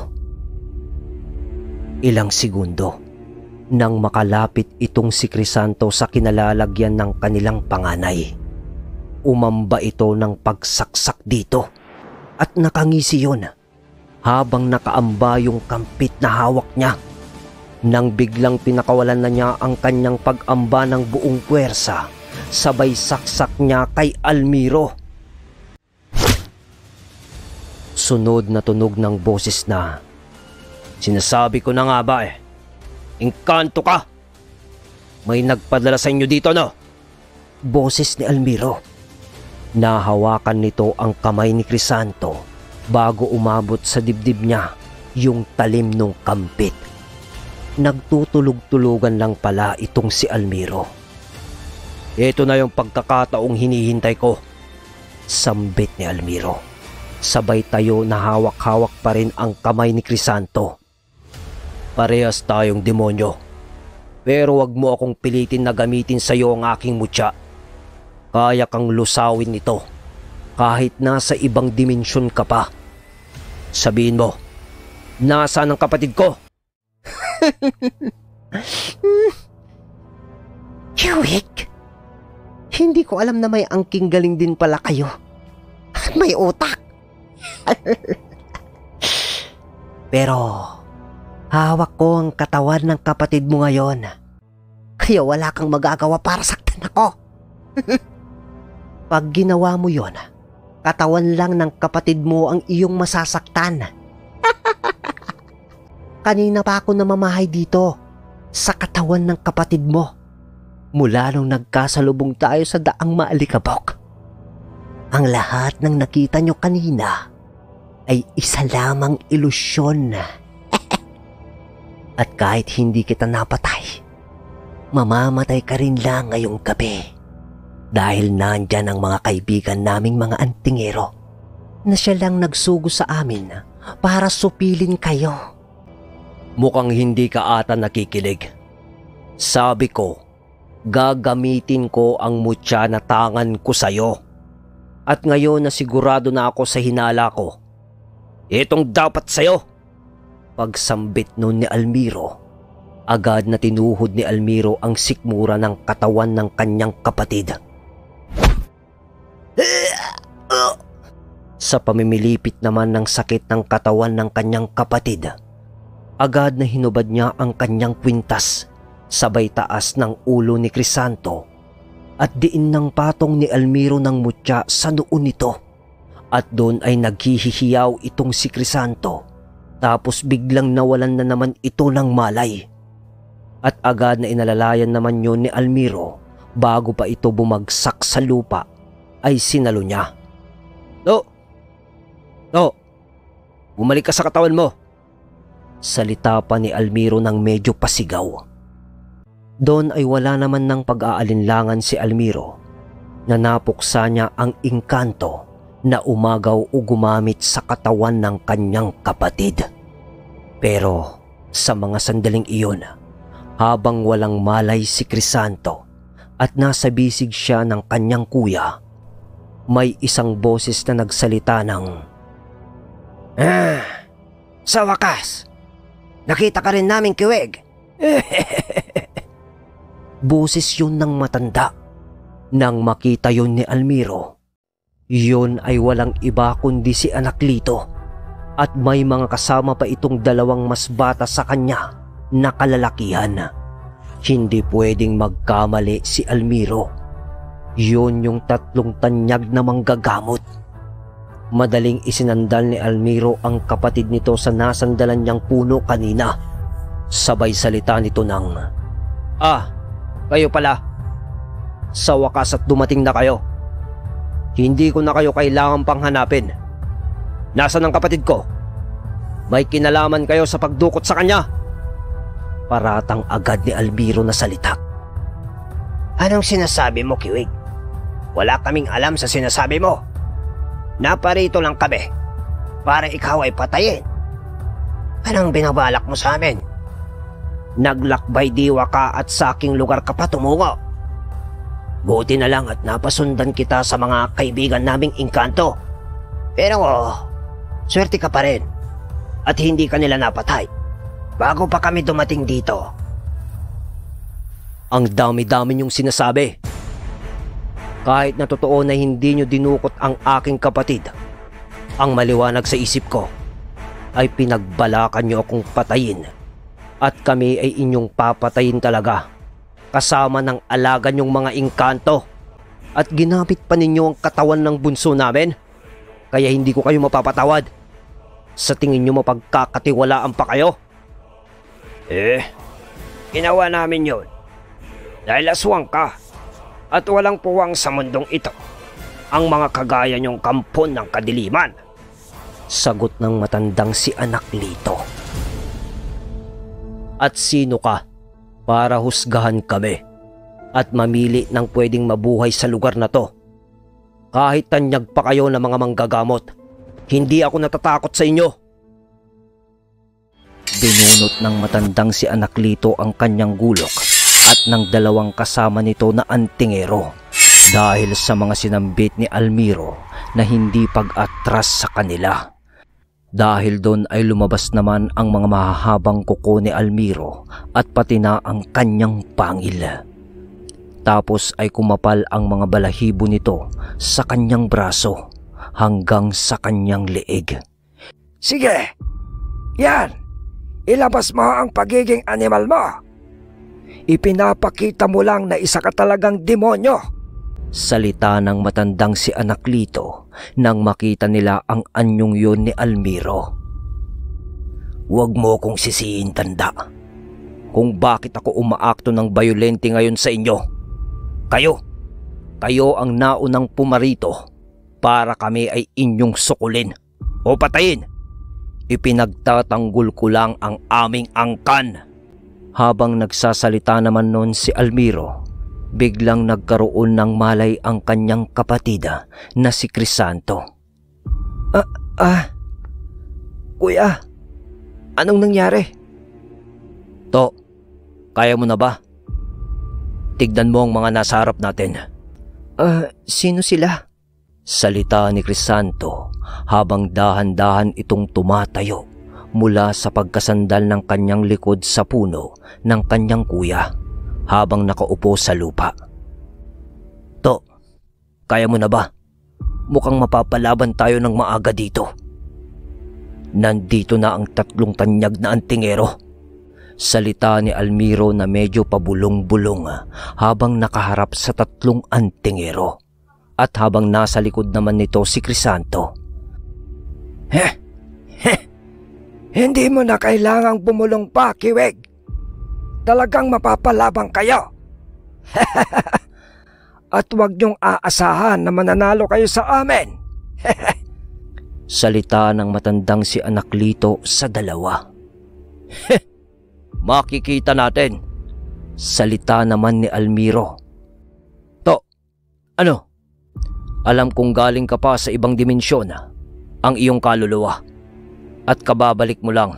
Ilang segundo nang makalapit itong si Crisanto sa kinalalagyan ng kanilang panganay. Umamba ito ng pagsaksak dito at nakangisi yun habang nakaamba yung kampit na hawak niya. Nang biglang pinakawalan na niya ang kanyang pag-amba ng buong puwersa, sabay saksak niya kay Almiro. Sunod na tunog ng boses na, "Sinasabi ko na nga ba engkanto ka! May nagpadala sa inyo dito, no?" Boses ni Almiro. Nahawakan nito ang kamay ni Crisanto bago umabot sa dibdib niya yung talim ng kampit. Nagtutulog-tulugan lang pala itong si Almiro. "Ito na yung pagkakataong hinihintay ko," sambit ni Almiro. Sabay tayo na hawak-hawak pa rin ang kamay ni Crisanto. "Parehas tayong demonyo. Pero wag mo akong pilitin na gamitin sa iyo ang aking mutya. Kaya kang lusawin nito kahit nasa ibang dimensyon ka pa. Sabihin mo, nasaan ang kapatid ko?" Kiwik, hindi ko alam na may angking galing din pala kayo. At may utak. Pero hawak ko ang katawan ng kapatid mo ngayon. Kaya wala kang magagawa para saktan ako. Pag ginawa mo yon, katawan lang ng kapatid mo ang iyong masasaktan. Kanina pa ako namamahay dito sa katawan ng kapatid mo mula nung nagkasalubong tayo sa daang maalikabok. Ang lahat ng nakita nyo kanina ay isa lamang ilusyon. At kahit hindi kita napatay, mamamatay ka rin lang ngayong gabi dahil nandyan ang mga kaibigan naming mga antingero na siya lang nagsugo sa amin para supilin kayo. Mukhang hindi ka ata nakikilig. Sabi ko, gagamitin ko ang mutya na tangan ko sa'yo. At ngayon na sigurado na ako sa hinala ko, itong dapat sa'yo. Pagsambit nun ni Almiro, agad na tinuhod ni Almiro ang sikmura ng katawan ng kanyang kapatid. Sa pamimilipit naman ng sakit ng katawan ng kanyang kapatid, agad na hinubad niya ang kanyang kwintas, sabay taas ng ulo ni Crisanto at diin ng patong ni Almiro ng mutya sa noo nito. At doon ay naghihihiyaw itong si Crisanto, tapos biglang nawalan na naman ito ng malay. At agad na inalalayan naman yun ni Almiro bago pa ito bumagsak sa lupa ay sinalo niya. No, bumalik ka sa katawan mo," salita pa ni Almiro ng medyo pasigaw. Doon ay wala naman ng pag-aalinlangan si Almiro na napuksa niya ang engkanto na umagaw o gumamit sa katawan ng kanyang kapatid. Pero sa mga sandaling iyon, habang walang malay si Crisanto at nasa bisig siya ng kanyang kuya, may isang boses na nagsalita ng, Sa wakas, nakita ka rin namin, Kiwig. Boses yun ng matanda. Nang makita yun ni Almiro, yun ay walang iba kundi si Anaklito, at may mga kasama pa itong dalawang mas bata sa kanya na kalalakihan. Hindi pwedeng magkamali si Almiro. Yun yung tatlong tanyag na manggagamot. Madaling isinandal ni Almiro ang kapatid nito sa nasandalan niyang puno kanina. Sabay salita nito ng, kayo pala. Sa wakas at dumating na kayo. Hindi ko na kayo kailangan pang hanapin. Nasaan ang kapatid ko? May kinalaman kayo sa pagdukot sa kanya? Paratang agad ni Almiro na salita. Anong sinasabi mo, Kiwig? Wala kaming alam sa sinasabi mo. Naparito lang kami para ikaw ay patayin. Anong binabalak mo sa amin? Naglakbay diwa ka at sa aking lugar ka pa tumungo. Buti na lang at napasundan kita sa mga kaibigan naming engkanto. Pero swerte ka pa rin at hindi ka nila napatay bago pa kami dumating dito. Ang dami-dami niyong sinasabi. Kahit na totoo na hindi niyo dinukot ang aking kapatid, ang maliwanag sa isip ko, ay pinagbalakan niyo akong patayin at kami ay inyong papatayin talaga kasama ng alaga niyong mga engkanto at ginamit pa ninyo ang katawan ng bunso namin kaya hindi ko kayo mapapatawad. Sa tingin niyo mapagkakatiwalaan pa kayo? Ginawa namin yun dahil aswang ka at walang puwang sa mundong ito ang mga kagaya niyong kampon ng kadiliman. Sagot ng matandang si Anaklito. At sino ka para husgahan kami at mamili ng pwedeng mabuhay sa lugar na to? Kahit tanyag pa kayo ng mga manggagamot, hindi ako natatakot sa inyo. Binunot ng matandang si Anaklito ang kanyang gulok at ng dalawang kasama nito na antingero dahil sa mga sinambit ni Almiro na hindi pag-atras sa kanila. Dahil doon ay lumabas naman ang mga mahahabang kuko ni Almiro at pati na ang kanyang pangil. Tapos ay kumapal ang mga balahibo nito sa kanyang braso hanggang sa kanyang leeg. Sige, yan! Ilabas mo ang pagiging animal mo! Ipinapakita mo lang na isa ka talagang demonyo! Salita ng matandang si Anaklito nang makita nila ang anyong yun ni Almiro. Huwag mo kong sisihin, tanda, kung bakit ako umaakto ng bayolente ngayon sa inyo. Kayo ang naunang pumarito para kami ay inyong sukulin o patayin. Ipinagtatanggol ko lang ang aming angkan. Habang nagsasalita naman noon si Almiro, biglang nagkaroon ng malay ang kanyang kapatid na si Crisanto. Kuya, anong nangyari? To, kaya mo na ba? Tignan mo ang mga nasa harap natin. Sino sila? Salita ni Crisanto habang dahan-dahan itong tumatayo mula sa pagkasandal ng kanyang likod sa puno ng kanyang kuya habang nakaupo sa lupa. To, kaya mo na ba? Mukhang mapapalaban tayo ng maaga dito. Nandito na ang 3 tanyag na antingero. Salita ni Almiro na medyo pabulong-bulong habang nakaharap sa 3 antingero at habang nasa likod naman nito si Crisanto. Hindi mo na kailangang bumulong pa, Kiweg. Talagang mapapalabang kayo. At huwag niyong aasahan na mananalo kayo sa amin. Salita ng matandang si Anaklito sa dalawa. Makikita natin. Salita naman ni Almiro. To, ano? Alam kong galing ka pa sa ibang dimensyon ang iyong kaluluwa at kababalik mo lang.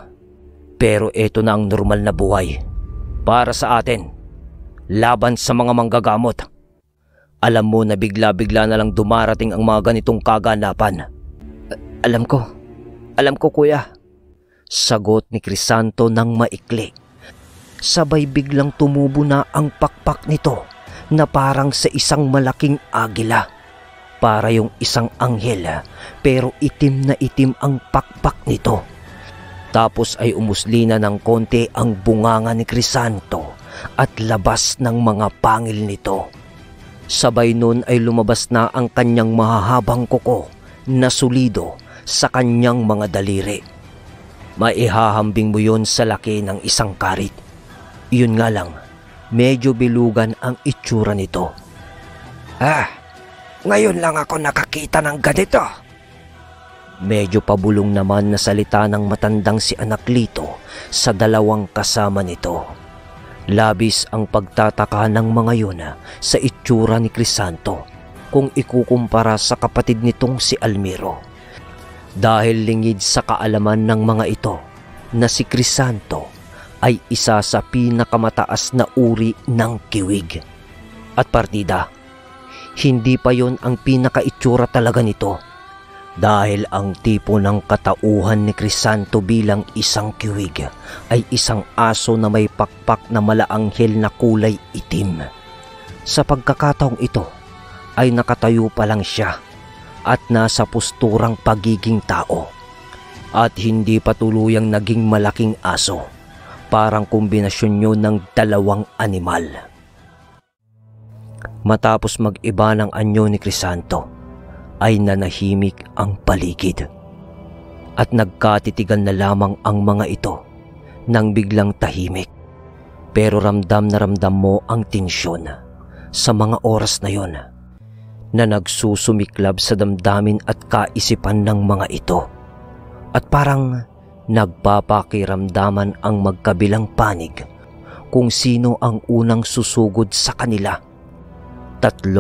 Pero eto na ang normal na buhay para sa atin laban sa mga manggagamot. Alam mo na bigla-bigla na lang dumarating ang mga ganitong kaganapan. Alam ko kuya. Sagot ni Crisanto ng maikli. Sabay biglang tumubo na ang pakpak nito na parang sa isang malaking agila. Para yung isang anghel pero itim na itim ang pakpak nito. Tapos ay umuslina ng konti ang bunganga ni Crisanto at labas ng mga pangil nito. Sabay nun ay lumabas na ang kanyang mahahabang kuko na solido sa kanyang mga daliri. Maihahambing mo yun sa laki ng isang karit. Yun nga lang, medyo bilugan ang itsura nito. Ngayon lang ako nakakita ng ganito. Medyo pabulong naman na salita ng matandang si Anaklito sa 2 kasama nito. Labis ang pagtataka ng mga yun sa itsura ni Crisanto kung ikukumpara sa kapatid nitong si Almiro. Dahil lingid sa kaalaman ng mga ito na si Crisanto ay isa sa pinakamataas na uri ng kiwig. At partida, hindi pa yon ang pinakaitsura talaga nito. Dahil ang tipo ng katauhan ni Crisanto bilang isang kiwig ay isang aso na may pakpak na malaanghel na kulay itim. Sa pagkakataong ito ay nakatayo pa lang siya at nasa posturang pagiging tao. at hindi pa tuluyang naging malaking aso. Parang kombinasyon yun ng dalawang animal. Matapos mag-iba ng anyo ni Crisanto, ay nanahimik ang paligid. At nagkatitigan na lamang ang mga ito nang biglang tahimik. Pero ramdam na ramdam mo ang tensyon sa mga oras na yon na nagsusumiklab sa damdamin at kaisipan ng mga ito. At parang nagpapakiramdaman ang magkabilang panig kung sino ang unang susugod sa kanila. 3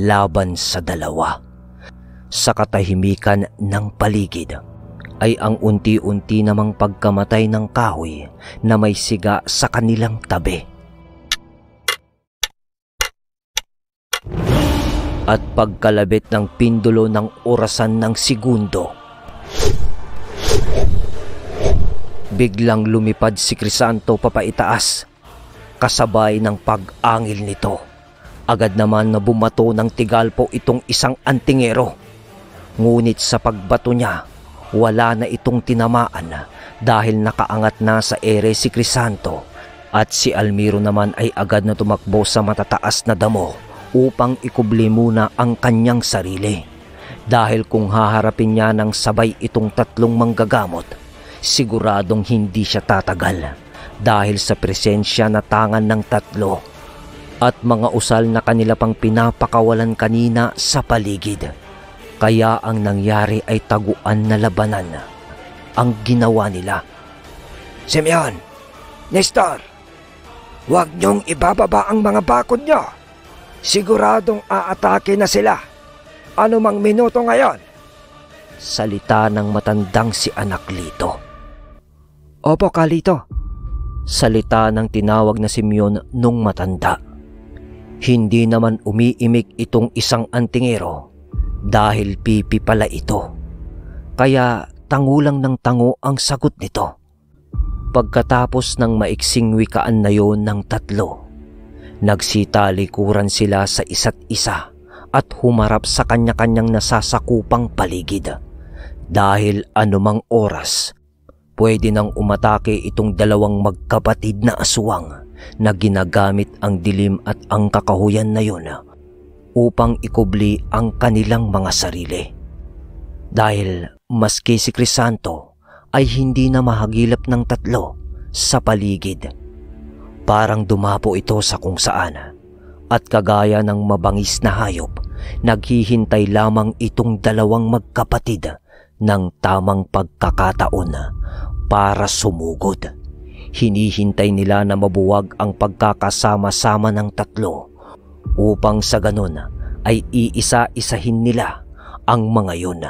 laban sa 2. Sa katahimikan ng paligid ay ang unti-unti namang pagkamatay ng kahoy na may siga sa kanilang tabi. At pagkalabit ng pindulo ng orasan ng segundo, biglang lumipad si Crisanto papaitaas, kasabay ng pag-angil nito. Agad naman na bumato ng tigalpo itong isang antingero. Ngunit sa pagbato niya, wala na itong tinamaan dahil nakaangat na sa ere si Crisanto, at si Almiro naman ay agad na tumakbo sa matataas na damo upang ikubli muna ang kanyang sarili. Dahil kung haharapin niya ng sabay itong 3 manggagamot, siguradong hindi siya tatagal dahil sa presensya na tangan ng 3 at mga usal na kanila pang pinapakawalan kanina sa paligid. Kaya ang nangyari ay taguan na labanan ang ginawa nila. Simeon, Nestor, huwag niyong ibababa ang mga bakod niyo. Siguradong aatake na sila. Ano mang minuto ngayon? Salita ng matandang si Anaklito. Opo, Kalito. Salita ng tinawag na Simeon nung matanda. Hindi naman umiimik itong isang antingero dahil pipi pala ito. Kaya tangulang ng tango ang sagot nito. Pagkatapos ng maiksing wikaan na yon ng 3, nagsitalikuran sila sa isa't isa at humarap sa kanya-kanyang nasasakupang paligid. Dahil anumang oras, pwede nang umatake itong 2 magkapatid na aswang na ginagamit ang dilim at ang kakahuyan na yun upang ikubli ang kanilang mga sarili. Dahil maski si Crisanto ay hindi na mahagilap ng 3 sa paligid. Parang dumapo ito sa kung saan at kagaya ng mabangis na hayop, naghihintay lamang itong 2 magkapatid ng tamang pagkakataon para sumugod. Hinihintay nila na mabuwag ang pagkakasama-sama ng 3 upang sa ganun ay iisa-isahin nila ang mga yun.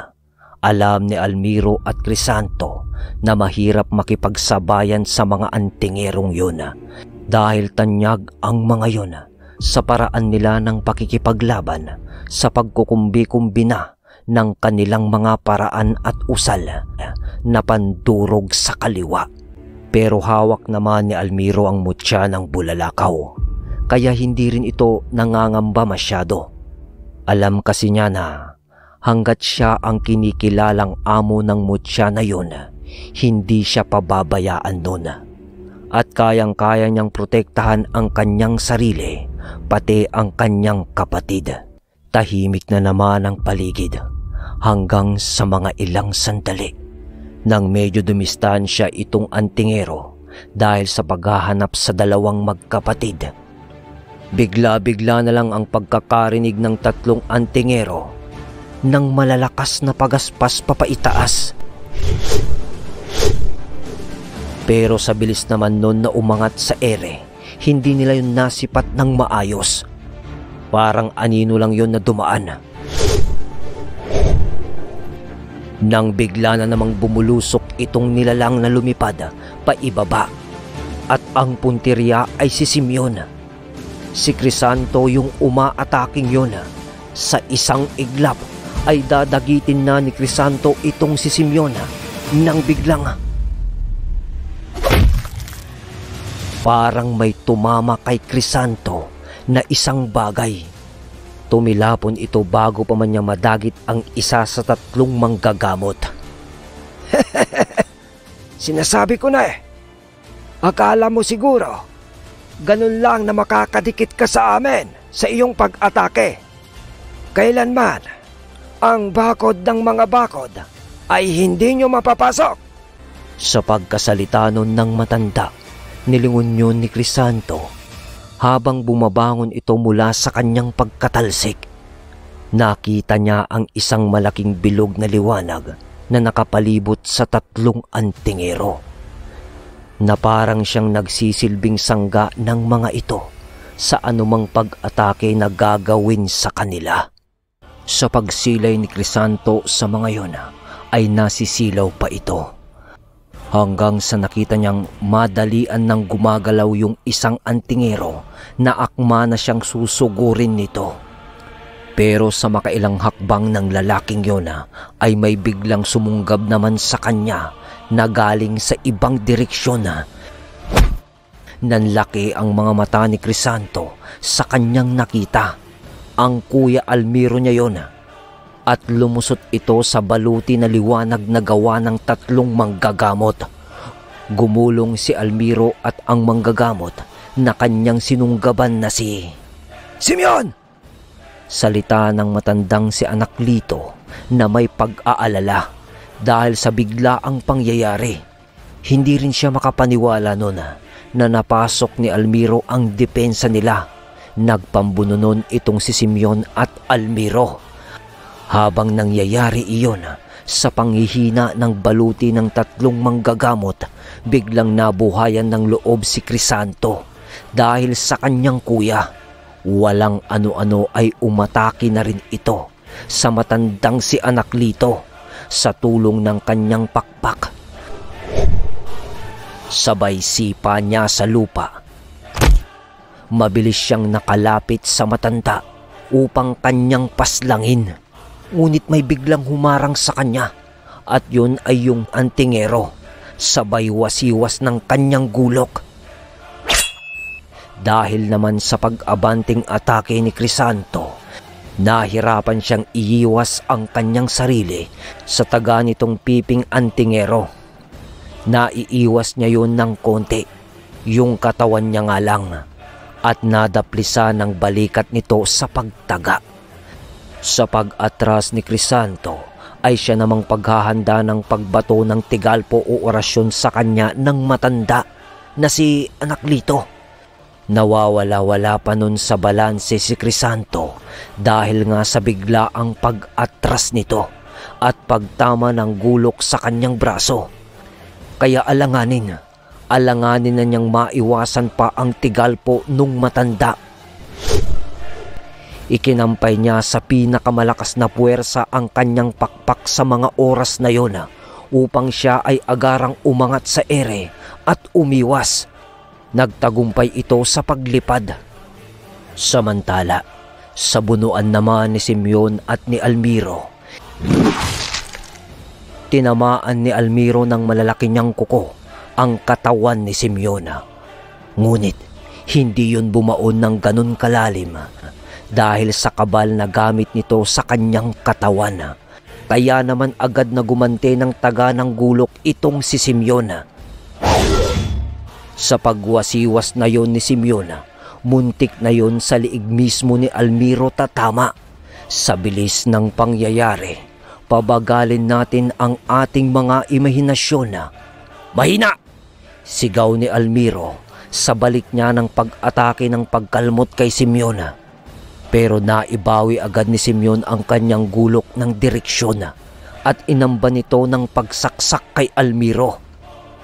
Alam ni Almiro at Crisanto na mahirap makipagsabayan sa mga antingerong yun dahil tanyag ang mga yun sa paraan nila ng pakikipaglaban sa pagkukumbi-kumbina ng kanilang mga paraan at usal na pandurog sa kaliwa. Pero hawak naman ni Almiro ang mutya ng bulalakaw, kaya hindi rin ito nangangamba masyado. Alam kasi niya na hanggat siya ang kinikilalang amo ng mutya na yun, hindi siya pababayaan nun. At kayang-kaya niyang protektahan ang kanyang sarili, pati ang kanyang kapatid. Tahimik na naman ang paligid hanggang sa mga ilang sandali nang medyo dumistansya itong antingero dahil sa paghahanap sa 2 magkapatid. Bigla-bigla na lang ang pagkakarinig ng 3 antingero ng malalakas na pagaspas papaitaas. Pero sa bilis naman nun na umangat sa ere, hindi nila yun nasipat ng maayos. Parang anino lang yun na dumaan. Nang bigla na namang bumulusok itong nilalang na lumipad paibaba, at ang punteriya ay si Simeon. Si Crisanto yung umaataking yun. Sa isang iglap ay dadagitin na ni Crisanto itong si Simeon nang biglang parang may tumama kay Crisanto na isang bagay. Tumilapon ito bago pa man niya madagit ang isa sa 3 manggagamot. Sinasabi ko na Akala mo siguro, ganun lang na makakadikit ka sa amin sa iyong pag-atake. Kailanman, ang bakod ng mga bakod ay hindi nyo mapapasok. Sa pagkasalita nun ng matanda, nilingon yun ni Crisanto habang bumabangon ito mula sa kanyang pagkatalsik. Nakita niya ang isang malaking bilog na liwanag na nakapalibot sa 3 antingero, na parang siyang nagsisilbing sangga ng mga ito sa anumang pag-atake na gagawin sa kanila. Sa pagsilay ni Crisanto sa mga yon ay nasisilaw pa ito, hanggang sa nakita niyang madalian nang gumagalaw yung isang antingero na akma na siyang susugurin nito. Pero sa makailang hakbang ng lalaking yon ay may biglang sumunggab naman sa kanya na galing sa ibang direksyon. Nanlaki ang mga mata ni Crisanto sa kanyang nakita. Ang Kuya Almiro niya yon, at lumusot ito sa baluti na liwanag na gawa ng 3 manggagamot. Gumulong si Almiro at ang manggagamot na kanyang sinunggaban na si Simeon! Salita ng matandang si Anaklito na may pag-aalala dahil sa biglaang pangyayari. Hindi rin siya makapaniwala noon na napasok ni Almiro ang depensa nila. Nagpambununon itong si Simeon at Almiro. Habang nangyayari iyon, sa panghihina ng baluti ng 3 manggagamot, biglang nabuhayan ng loob si Crisanto dahil sa kanyang kuya. Walang ano-ano ay umatake na rin ito sa matandang si Anaklito sa tulong ng kanyang pakpak. Sabay sipa niya sa lupa. Mabilis siyang nakalapit sa matanda upang kanyang paslangin. Ngunit may biglang humarang sa kanya, at yun ay yung antingero. Sabay wasiwas ng kanyang gulok. Dahil naman sa pag-abanting atake ni Crisanto, nahirapan siyang iiwas ang kanyang sarili sa taga nitong piping antingero. Naiiwas niya yun ng konti, yung katawan niya nga lang, at nadaplisa ng balikat nito sa pagtaga. Sa pag-atras ni Crisanto ay siya namang paghahanda ng pagbato ng tigalpo o orasyon sa kanya ng matanda na si Anaklito. Nawawala-wala pa nun sa balanse si Crisanto dahil nga sa biglaang pag-atras nito at pagtama ng gulok sa kanyang braso. Kaya alanganin na niyang maiwasan pa ang tigalpo nung matanda. Ikinampay niya sa pinakamalakas na puwersa ang kanyang pakpak sa mga oras na yon upang siya ay agarang umangat sa ere at umiwas. Nagtagumpay ito sa paglipad. Samantala, sa bunuan naman ni Simeon at ni Almiro, tinamaan ni Almiro ng malalaki niyang kuko ang katawan ni Simeon. Ngunit hindi yun bumaon ng ganun kalalim dahil sa kabal na gamit nito sa kanyang katawan. Kaya naman agad na gumante ng taga ng gulok itong si Simeon. Sa pagwasiwas na yon ni Simeon, muntik na yon sa liig mismo ni Almiro tatama. Sa bilis ng pangyayari, pabagalin natin ang ating mga imahinasyon. Mahina! Sigaw ni Almiro sa balik niya ng pag-atake ng pagkalmot kay Simeon. Pero naibawi agad ni Simeon ang kanyang gulok ng direksyon at inamba nito ng pagsaksak kay Almiro.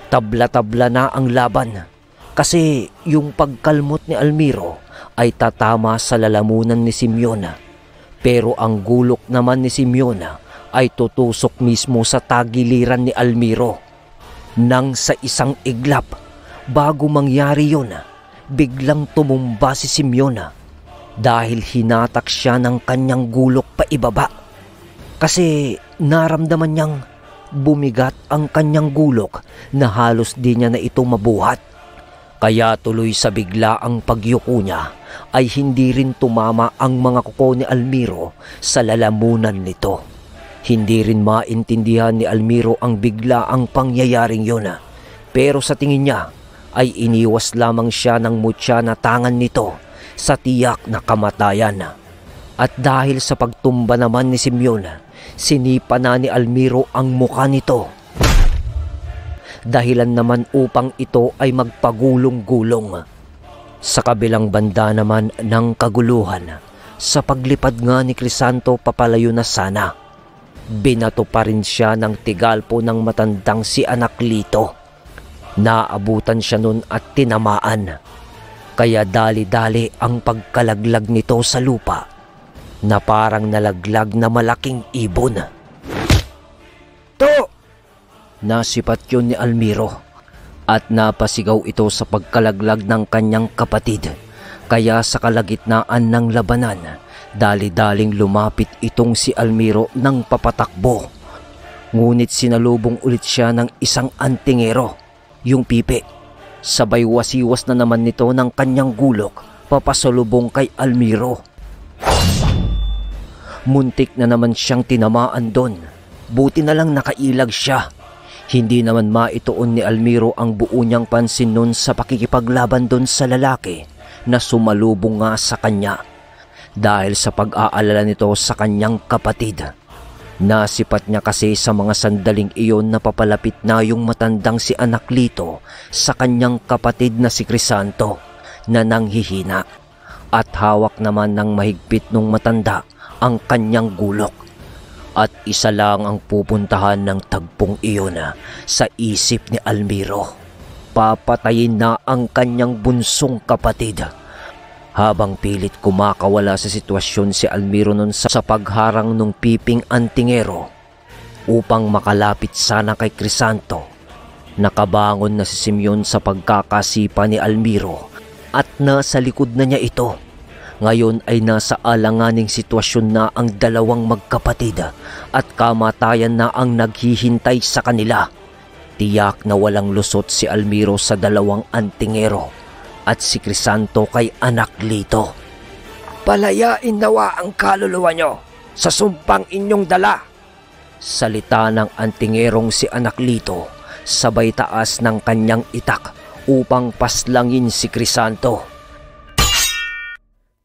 Tabla-tabla na ang laban kasi yung pagkalmot ni Almiro ay tatama sa lalamunan ni Simeon. Pero ang gulok naman ni Simeon ay tutusok mismo sa tagiliran ni Almiro. Nang sa isang iglap, bago mangyari yun, biglang tumumba si Simeon dahil hinatak siya ng kanyang gulok pa ibaba. Kasi naramdaman niyang bumigat ang kanyang gulok na halos di niya na ito mabuhat. Kaya tuloy sa biglaang pagyuko niya ay hindi rin tumama ang mga kuko ni Almiro sa lalamunan nito. Hindi rin maintindihan ni Almiro ang biglaang pangyayaring yun Pero sa tingin niya ay iniwas lamang siya ng mutya na tangan nito sa tiyak na kamatayan. At dahil sa pagtumba naman ni Simeon, sinipa na ni Almiro ang mukha nito. Dahilan naman upang ito ay magpagulong-gulong. Sa kabilang banda naman ng kaguluhan, sa paglipad nga ni Crisanto papalayo na sana, binato pa rin siya ng tigalpo ng matandang si Anaklito. Naabutan siya nun at tinamaan. Kaya dali-dali ang pagkalaglag nito sa lupa na parang nalaglag na malaking ibon. To! Nasipat yun ni Almiro at napasigaw ito sa pagkalaglag ng kanyang kapatid. Kaya sa kalagitnaan ng labanan, dali-daling lumapit itong si Almiro ng papatakbo. Ngunit sinalubong ulit siya ng isang antingero, yung Pipe. Sabay wasiwas na naman nito ng kanyang gulok papasalubong kay Almiro. Muntik na naman siyang tinamaan doon. Buti na lang nakailag siya. Hindi naman maituon ni Almiro ang buo niyang pansin nun sa pakikipaglaban doon sa lalaki na sumalubong nga sa kanya. Dahil sa pag-aalala nito sa kanyang kapatid. Nasipat niya kasi sa mga sandaling iyon na papalapit na yung matandang si Anaklito sa kanyang kapatid na si Crisanto na nanghihina. At hawak naman ng mahigpit nung matanda ang kanyang gulok. At isa lang ang pupuntahan ng tagpong iyon sa isip ni Almiro. Papatayin na ang kanyang bunsong kapatid. Habang pilit kumakawala sa sitwasyon si Almiro nun sa pagharang ng piping antingero upang makalapit sana kay Crisanto. Nakabangon na si Simeon sa pagkakasipa ni Almiro at nasa likod na niya ito. Ngayon ay nasa alanganing sitwasyon na ang dalawang magkapatid at kamatayan na ang naghihintay sa kanila. Tiyak na walang lusot si Almiro sa dalawang antingero at si Crisanto kay Anaklito. Palayain nawa ang kaluluwa nyo sa sumpang inyong dala. Salita ng antingerong si Anaklito sabay taas ng kanyang itak upang paslangin si Crisanto.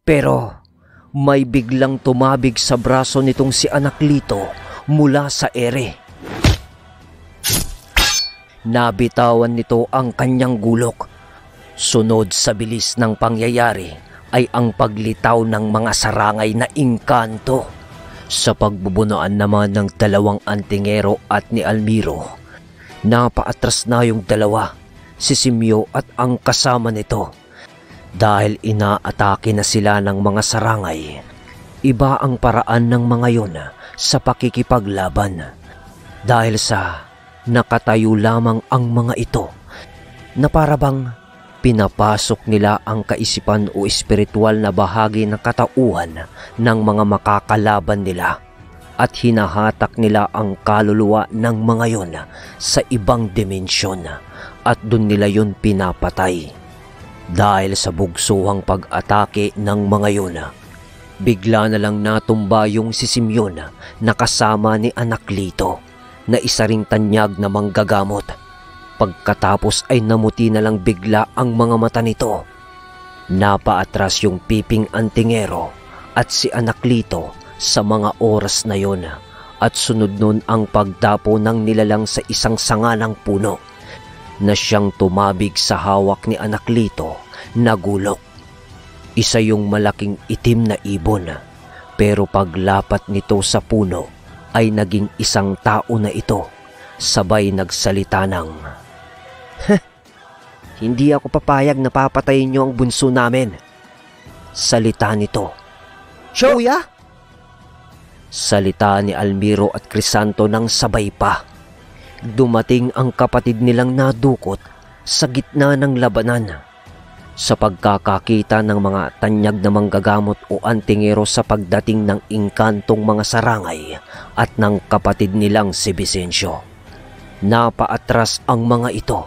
Pero may biglang tumabig sa braso nitong si Anaklito mula sa ere. Nabitawan nito ang kanyang gulok. Sunod sa bilis ng pangyayari ay ang paglitaw ng mga sarangay na engkanto. Sa pagbubunuan naman ng dalawang antingero at ni Almiro, napaatras na yung dalawa, si Simeo at ang kasama nito. Dahil inaatake na sila ng mga sarangay, iba ang paraan ng mga yon sa pakikipaglaban. Dahil sa nakatayo lamang ang mga ito na parabang pinapasok nila ang kaisipan o espiritual na bahagi ng katauhan ng mga makakalaban nila at hinahatak nila ang kaluluwa ng mga yon sa ibang dimensyon at dun nila yon pinapatay. Dahil sa bugsuhang pag-atake ng mga yun, bigla na lang natumba yung si Simeon na kasama ni Anaklito na isa ring tanyag na manggagamot. Pagkatapos ay namuti na lang bigla ang mga mata nito. Napaatras yung piping antingero at si Anaklito sa mga oras na yun at sunod nun ang pagdapo ng nilalang sa isang sanga ng puno na siyang tumabig sa hawak ni Anaklito na gulok. Isa yung malaking itim na ibon, pero paglapat nito sa puno ay naging isang tao na ito. Sabay nagsalita ng, Hindi ako papayag na papatayin niyo ang bunso namin. Salita nito. Kuya? Salita ni Almiro at Crisanto ng sabay pa. Dumating ang kapatid nilang nadukot sa gitna ng labanan. Sa pagkakakita ng mga tanyag na manggagamot o antingero sa pagdating ng engkantong mga sarangay at ng kapatid nilang si Vicencio. Napaatras ang mga ito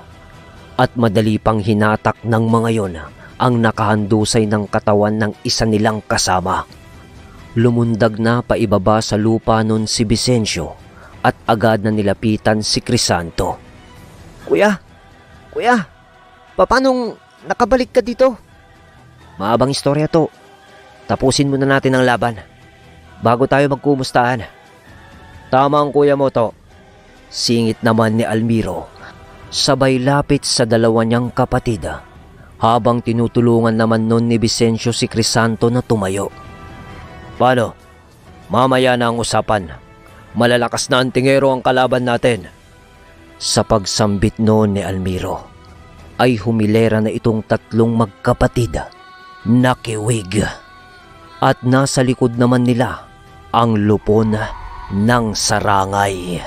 at madali pang hinatak ng mga yon ang nakahandusay ng katawan ng isa nilang kasama. Lumundag na paibaba sa lupa nun si Vicencio at agad na nilapitan si Crisanto. Kuya, Kuya, paanong nakabalik ka dito? Mahabang istorya to. Tapusin muna natin ang laban bago tayo magkumustahan. Tama ang kuya mo to. Singit naman ni Almiro. Sabay lapit sa dalawa niyang kapatid habang tinutulungan naman nun ni Vicencio si Crisanto na tumayo. Paano? Mamaya na ang usapan. Malalakas na antingero ang kalaban natin. Sa pagsambit noon ni Almiro ay humilera na itong tatlong magkapatid. Nakiwig. At nasa likod naman nila ang lupon ng sarangay.